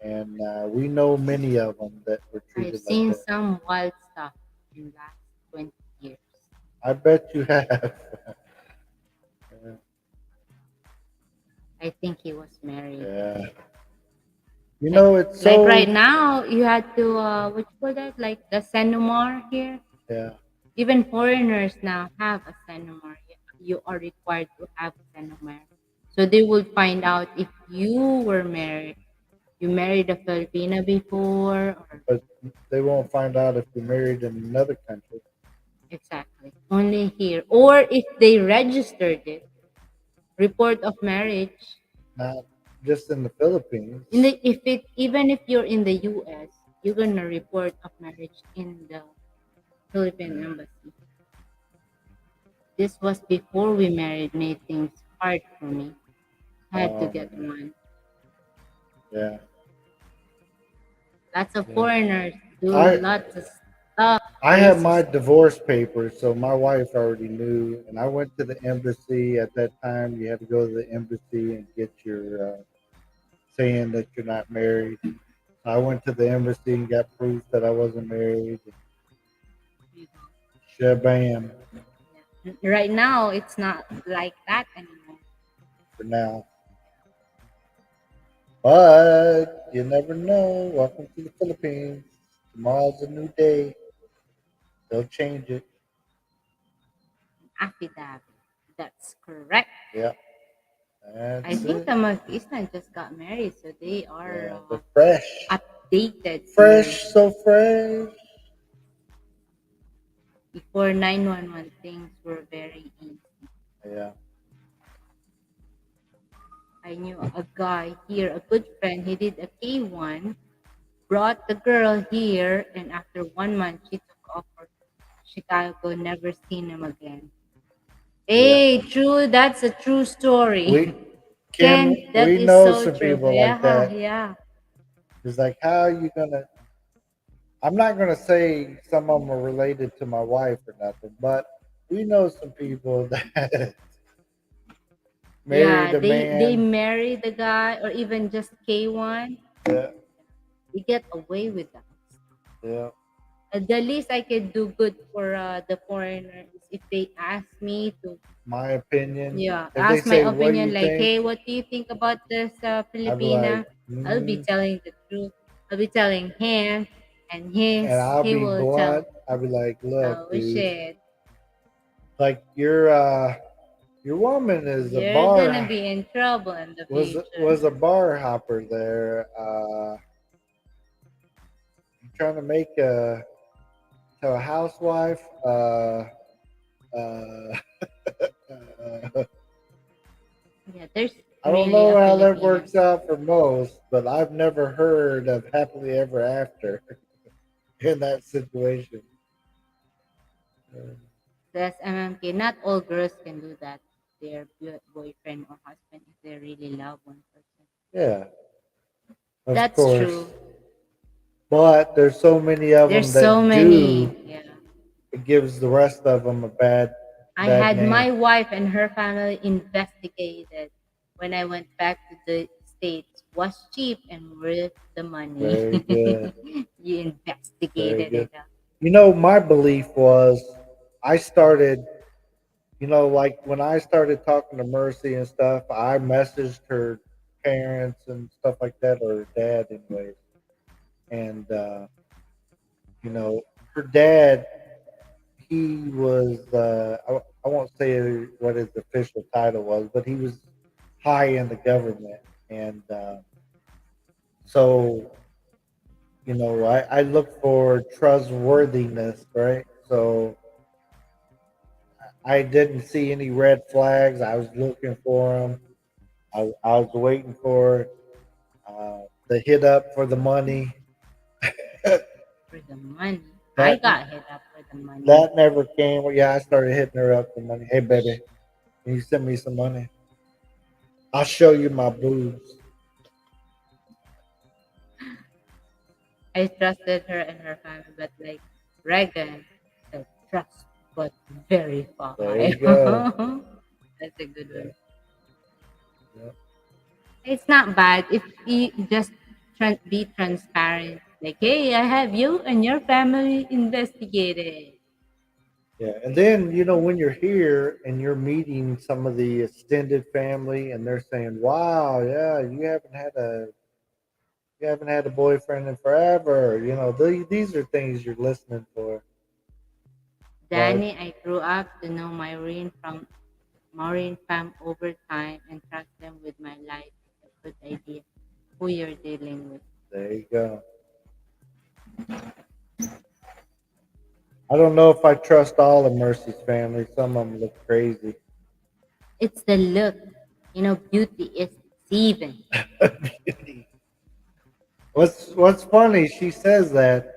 and we know many of them that were I've treated like seen that. some wild stuff in last 20 years. I bet you have. I think he was married. Yeah, Like it's like right so. now you had to what you call that? Like the Senomar here. Yeah, Even foreigners now have a Senomar. You are required to have a Senomar. So they will find out if you were married. You married a Filipina before or but they won't find out if you're married in another country, exactly. Only here. Or if they registered it, report of marriage. not just in the Philippines. In the if it even if you're in the US, you're gonna report of marriage in the Philippine embassy. This was before we married, made things hard for me. Had to get Man, one. yeah, Lots of yeah. foreigners do I lots of stuff, I had crazy my stuff. divorce papers, so my wife already knew, and I went to the embassy at that time. You had to go to the embassy and get your saying that you're not married. I went to the embassy and got proof that I wasn't married. You know. Shabam Yeah. Right now, it's not like that anymore. for now. But you never know. Welcome to the Philippines. Tomorrow's a new day. They'll change it. Affidavit. That's correct. Yeah, I that's think it. the Mag-Island just got married, so they are Yeah, they're fresh. updated here. Fresh, so fresh. Before 911, things were very easy. Yeah. I knew a guy here, a good friend. He did a K1, brought the girl here, and after 1 month, she took off for Chicago, never seen him again. Yeah. Hey, true. That's a true story. We Ken, Kim, that we is know so some true. people like Yeah, that. yeah. It's like, how are you gonna? I'm not gonna say some of them are related to my wife or nothing, but we know some people that married Yeah, a they man. marry the guy or even just K1. Yeah, They get away with that. yeah. The least I could do good for the foreigners if they ask me to, My opinion. yeah, If they ask my say, "What do you opinion like, think?" hey, what do you think about this I'd be like, Filipina? I'll be mm, telling the truth. I'll be telling him, and and I'll he be will tell, blunt. I'll be like, "Look, oh dude, shit, like your woman is a you're gonna bar be in trouble in the future. was a bar hopper there. Trying to make a to a housewife. Uh, Yeah, there's I don't really know a how that Filipino. works out for most, but I've never heard of happily ever after in that situation. Uh, Says MMK, not all girls can do that. Their boyfriend or husband if they really love one person. yeah, of That's course. true. But there's so many of There's them so that do. many. Yeah. It gives the rest of them a I bad had name. my wife and her family investigated when I went back to the States. Was cheap and worth the money. Very good. You Very investigated good. it. Huh? My belief was I started, like when I started talking to Mercy and stuff, I messaged her parents and stuff like that, or her dad, anyways. And, you know, her dad, he was, I won't say what his official title was, but he was high in the government. And so, I look for trustworthiness, right? So, I didn't see any red flags. I was looking for them. I was waiting for the hit up for the money. For the money. I that got hit up for the money. that never came. Well, yeah, I started hitting her up for money. Hey, baby, can you send me some money? I'll show you my boobs. I trusted her and her family, but like Reagan said, trust but There verify. you go. That's a good one. Yeah, yeah, It's not bad if you just be transparent. Like, hey, I have you and your family investigated. yeah. And then when you're here and you're meeting some of the extended family, and they're saying, "Wow, yeah, you haven't had a boyfriend in forever." These are things you're listening for. But Danny, I grew up to know my Marine fam over time and trust them with my life. It's a good idea who you're dealing with. there you go. I don't know if I trust all of Mercy's family. Some of them look crazy. It's the look. Beauty is deceiving. What's funny? She says that,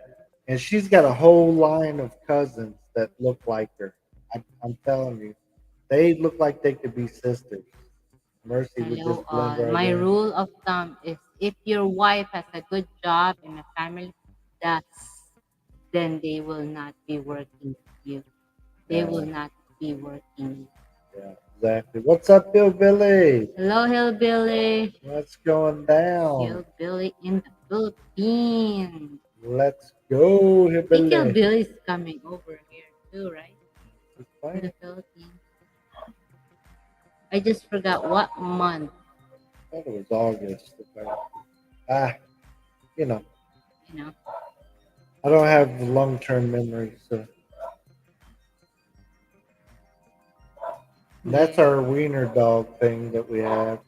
and she's got a whole line of cousins that look like her. I'm telling you, they look like they could be sisters. Mercy would Hello, just blend all. right My in. rule of thumb is if your wife has a good job and a family, that's then they will not be working for you. They will Yeah, not be working. yeah, exactly. What's up, Bill Billy? Hello, hillbilly. What's going down? Hillbilly in the Philippines. Let's go, I think Hillbilly. hillbilly is coming over here too, right? It's To the fine. Philippines. I just forgot what month. I thought it was August. Ah, you know, You know. I don't have long-term memory, so that's Yeah. our wiener dog thing that we have.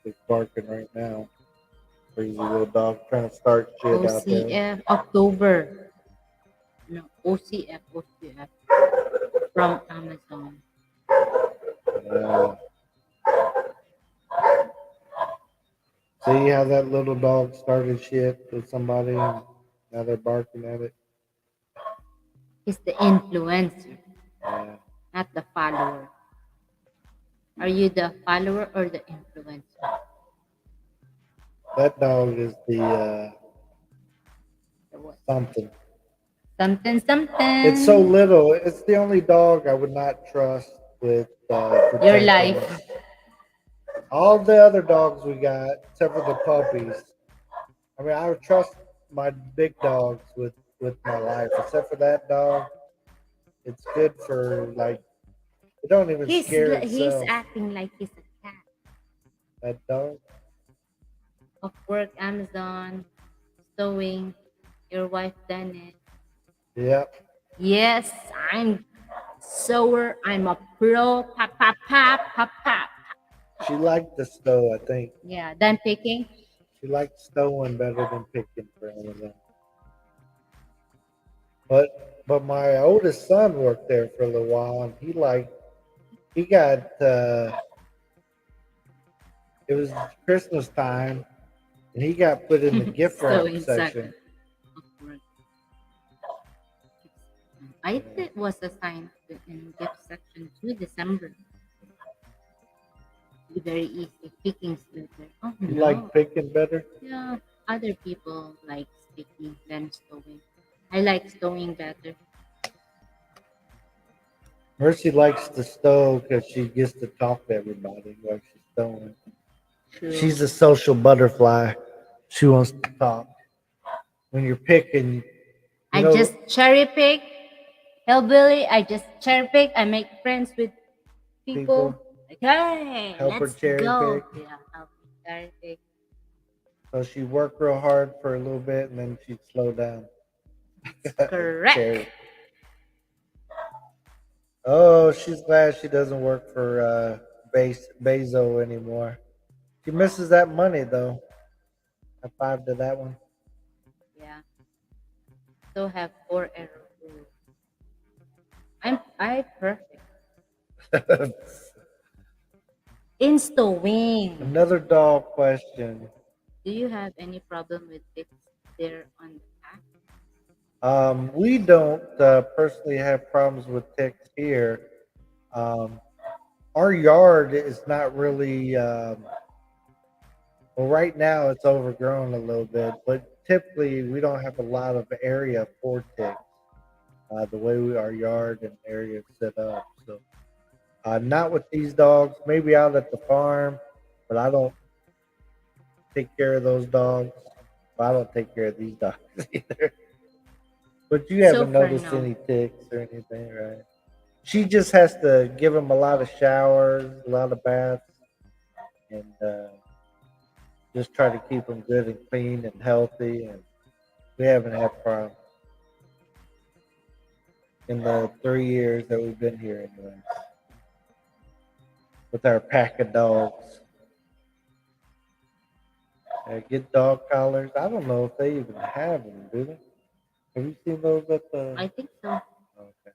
It's barking right now. Crazy little dog trying to start shit out there. OCF October. No, OCF from Amazon. Uh, See how that little dog started shit with somebody, and now they're barking at it. He's the influencer, Yeah, not the follower. Are you the follower or the influencer? that dog is the The what? something. Something, It's so something. little. It's the only dog I would not trust with Your protecting life. us. All the other dogs we got, except for the puppies. I mean, I would trust my big dogs with my life, except for that dog. It's good for like it don't even scare He's itself. acting like he's a cat. That dog. Of work, Amazon, sewing. Your wife done it. Yep. Yes, I'm sewer. I'm a pro. Pop, pop, pop, pop, pop. She liked the stow. I think Yeah, done picking. she liked stowing better than picking for Amazon. But But my oldest son worked there for a little while, and he got it was Christmas time, and he got put in the gift So wrap in section. second, of course. I Yeah. think it was assigned in gift section to December. Be very easy picking sliver. Oh You no. like picking better? Yeah, other people like picking than stowing. I like stowing better. Mercy likes to stow because she gets to talk to everybody while she's stowing. True. She's a social butterfly. She wants to talk. When you're picking, you I know, just cherry pick. Hillbilly, I just cherry pick. I make friends with people. people Like, hey, help her let's cherry go. pick. Yeah, help me cherry pick. So she worked real hard for a little bit and then she'd slow down. That's correct. Cherry. Oh, she's glad she doesn't work for Bezo anymore. She misses that money though. High five to that one. Yeah. So have 4 error rule. I perfect. Insta wing. Another dog question. Do you have any problem with it there on the app? We don't personally have problems with ticks here. Um, our yard is not really, well, right now it's overgrown a little bit, but typically we don't have a lot of area for ticks. The way our yard and area is set up. So, not with these dogs, maybe out at the farm, but I don't take care of those dogs. Well, I don't take care of these dogs either. But you So haven't far, noticed no. any ticks or anything, right? She just has to give them a lot of showers, a lot of baths, and just try to keep them good and clean and healthy. And we haven't had problems in the 3 years that we've been here, anyway, with our pack of dogs. Get dog collars. I don't know if they even have them, do they? Have you seen those at the? I think so. Okay.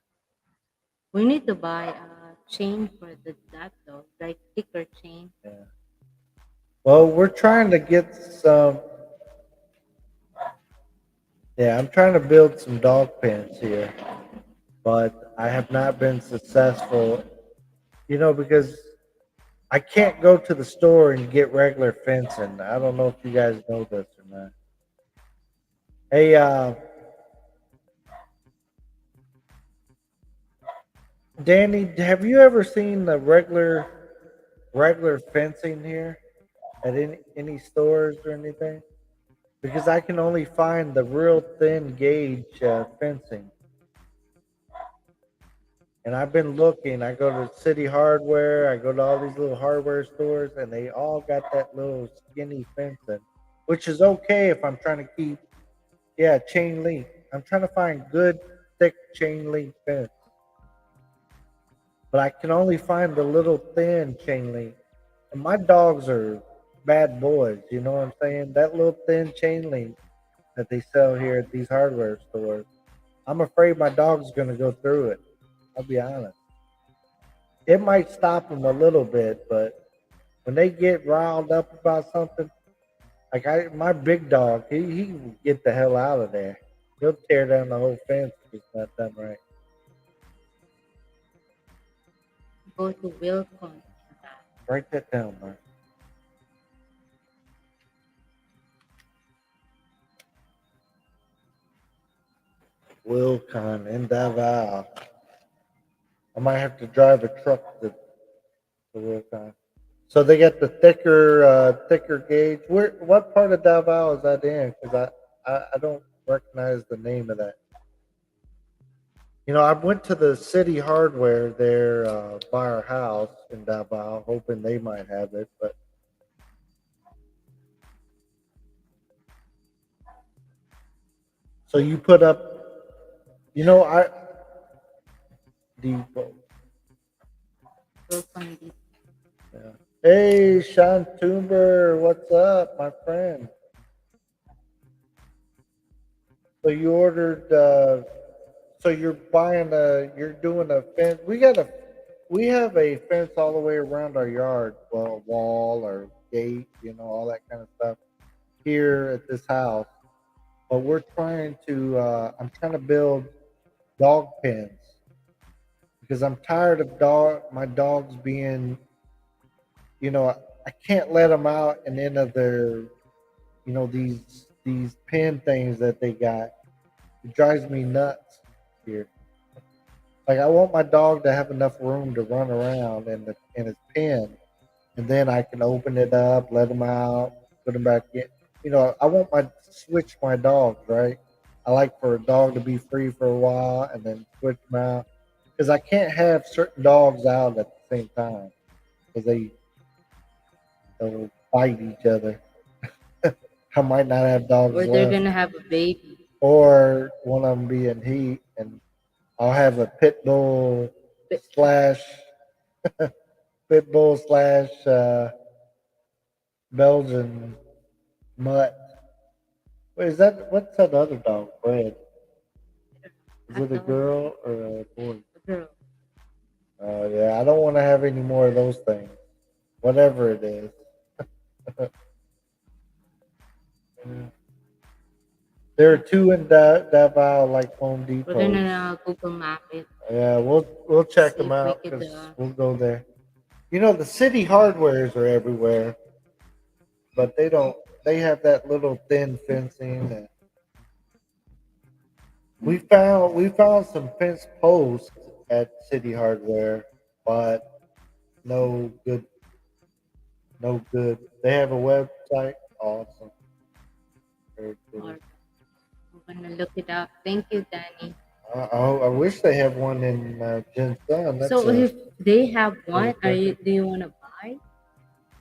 We need to buy a chain for that though, like thicker chain. Yeah. Well, we're trying to get some. Yeah, I'm trying to build some dog pens here, but I have not been successful. Because I can't go to the store and get regular fencing. I don't know if you guys know this or not. Hey, Danny, have you ever seen the regular fencing here at any stores or anything? Because I can only find the real thin gauge fencing, and I've been looking. I go to City Hardware. I go to all these little hardware stores, and they all got that little skinny fencing, which is okay if I'm trying to keep. Yeah, chain link. I'm trying to find good, thick chain link fence, but I can only find the little thin chain link. And my dogs are bad boys. You know what I'm saying? That little thin chain link that they sell here at these hardware stores. I'm afraid my dog's going to go through it. I'll be honest. It might stop them a little bit, but when they get riled up about something, like my big dog, he will get the hell out of there. He'll tear down the whole fence if it's not done right. Go to Wilcon. Write that down, Mark. Wilcon in Davao. I might have to drive a truck to Wilcon. So they got the thicker gauge. What part of Davao is that in? Because I don't recognize the name of that. I went to the City Hardware there by our house in Davao, hoping they might have it. But so you put up, I Depot. Wilcon Deep. Yeah. Hey, Sean Toomber, what's up, my friend? So you ordered. So you're doing a fence. We have a fence all the way around our yard, well, wall or gate, all that kind of stuff here at this house. But I'm trying to build dog pens because I'm tired of my dogs being, I can't let them out and into these pen things that they got. It drives me nuts here. Like I want my dog to have enough room to run around in his pen, and then I can open it up, let him out, put him back in. I want my switch my dogs, right? I like for a dog to be free for a while and then switch them out because I can't have certain dogs out at the same time because they'll bite each other. I might not have dogs Or they're left, gonna have a baby. or one of them be in heat, and I'll have a But slash pit bull slash Belgian mutt. Wait, what's that other dog? Fred. Is I it a don't know. girl or a boy? A girl. Oh yeah, I don't want to have any more of those things. Whatever it is. Mm. There are two in Davao, like Home We're Depots. gonna Google Map it. Yeah, we'll check See them if we out could. because we'll go there. The city hardwares are everywhere, but they don't. They have that little thin fencing. And we found some fence posts at City Hardware, but no good, no good. They have a website. Awesome, very cool. Or I'm gonna look it up. Thank you, Danny. I wish they have one in Jinsun. That's So a if they have one, cool country. do you wanna buy?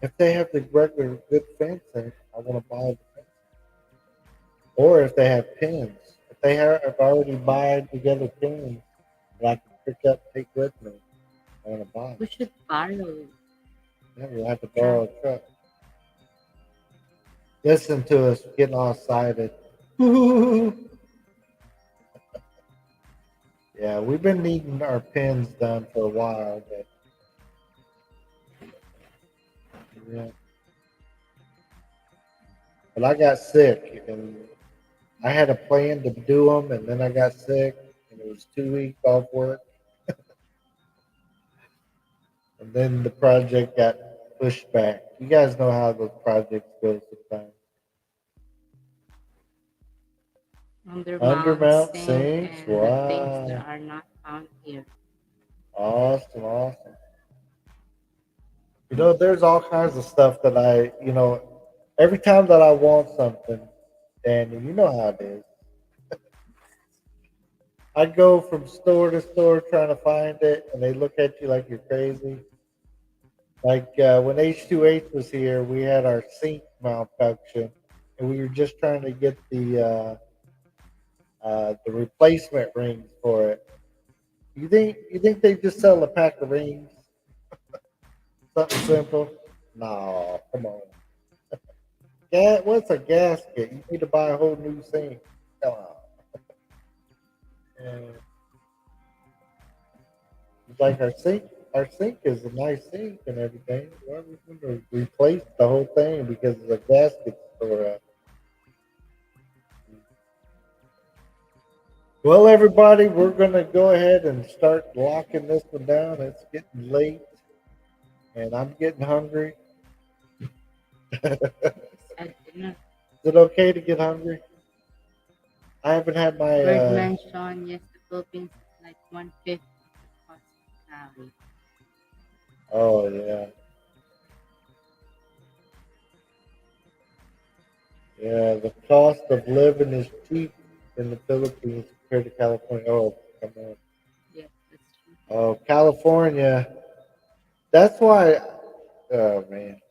If they have the regular good fencing, I want to buy the fence. Or if they have pins. If I already buy together pins that I can pick up, take with me, I want to buy them. We should borrow Yeah, we'll have to truck. borrow a truck. Listen to us getting all excited. Yeah, we've been needing our pins done for a while, but yeah. But I got sick, and I had a plan to do them, and then I got sick, and it was 2 weeks off work, and then the project got pushed back. You guys know how those projects go sometimes. Undermount Undermount sink sinks, and the things that wow, are not found here. awesome, awesome. There's all kinds of stuff that every time that I want something, and you know how it is. I go from store to store trying to find it, and they look at you like you're crazy. Like when H2H was here, we had our sink malfunction, and we were just trying to get the replacement rings for it. You think they just sell a pack of rings? Something simple? No, come on. What's a gasket? You need to buy a whole new sink. Come on. And it's like our sink is a nice sink and everything. Why are we going to replace the whole thing because the gaskets tore up? Well, everybody, we're going to go ahead and start locking this one down. It's getting late, and I'm getting hungry. Is At dinner. it okay to get hungry? I haven't had my. Bird mentioned yes, the Philippines is like 1/5 of the cost of Cali. Oh yeah, yeah. The cost of living is cheap in the Philippines compared to California. Oh, come on. Yes, that's true. Oh, California. That's why. Oh man,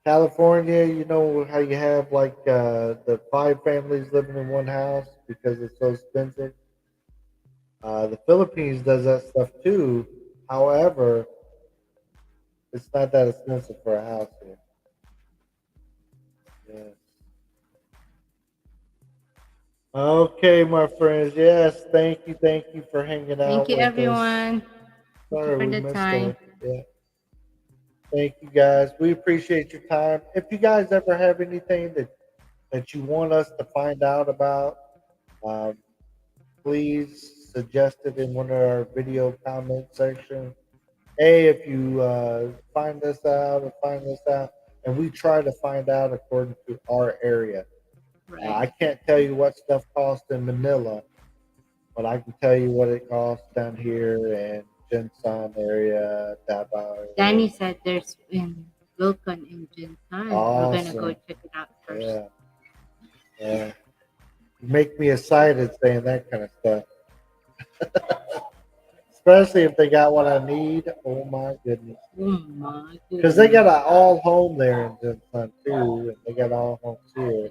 California. You know how you have like the five families living in one house because it's so expensive. The Philippines does that stuff too. However, it's not that expensive for a house here. Yeah. Okay, my friends. Yes, thank you for hanging Thank out you, with us. everyone. Thank you Sorry for we the missed time. it. Yeah, thank you guys. We appreciate your time. If you guys ever have anything that you want us to find out about, um, please suggest it in one of our video comment sections. Hey, if you find this out or find this out, and we try to find out according to our area. Right. I can't tell you what stuff costs in Manila, but I can tell you what it costs down here in Jinsan area, Davao area. Danny said there's in Wilcon in Jintan. We're gonna go Awesome. check it out first. Yeah. Yeah. You make me excited saying that kind of stuff. Especially if they got what I need. Oh my goodness. Oh my Because they got goodness. an all home there in Jinsan too, and they got all homes here,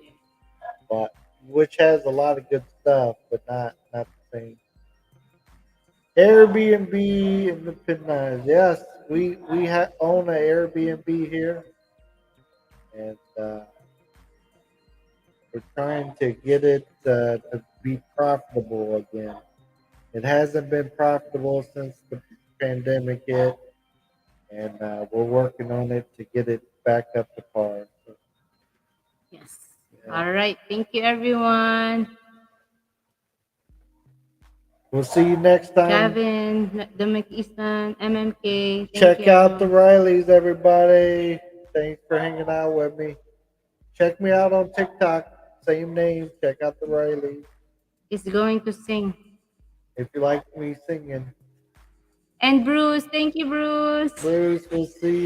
but which has a lot of good stuff, but not the same. Airbnb in the Pinies. Yes, we own an Airbnb here, and we're trying to get it to be profitable again. It hasn't been profitable since the pandemic hit, and we're working on it to get it back up to par. So, Yes. yeah. All right. Thank you, everyone. We'll see you next time. Gavin, the McEaston, MMK. Thank Check out the you. Rileys, everybody. Thanks for hanging out with me. Check me out on TikTok. Same name. Check out the Rileys. Is going to sing. If you like me singing, And Bruce, thank you, Bruce. Bruce, we'll see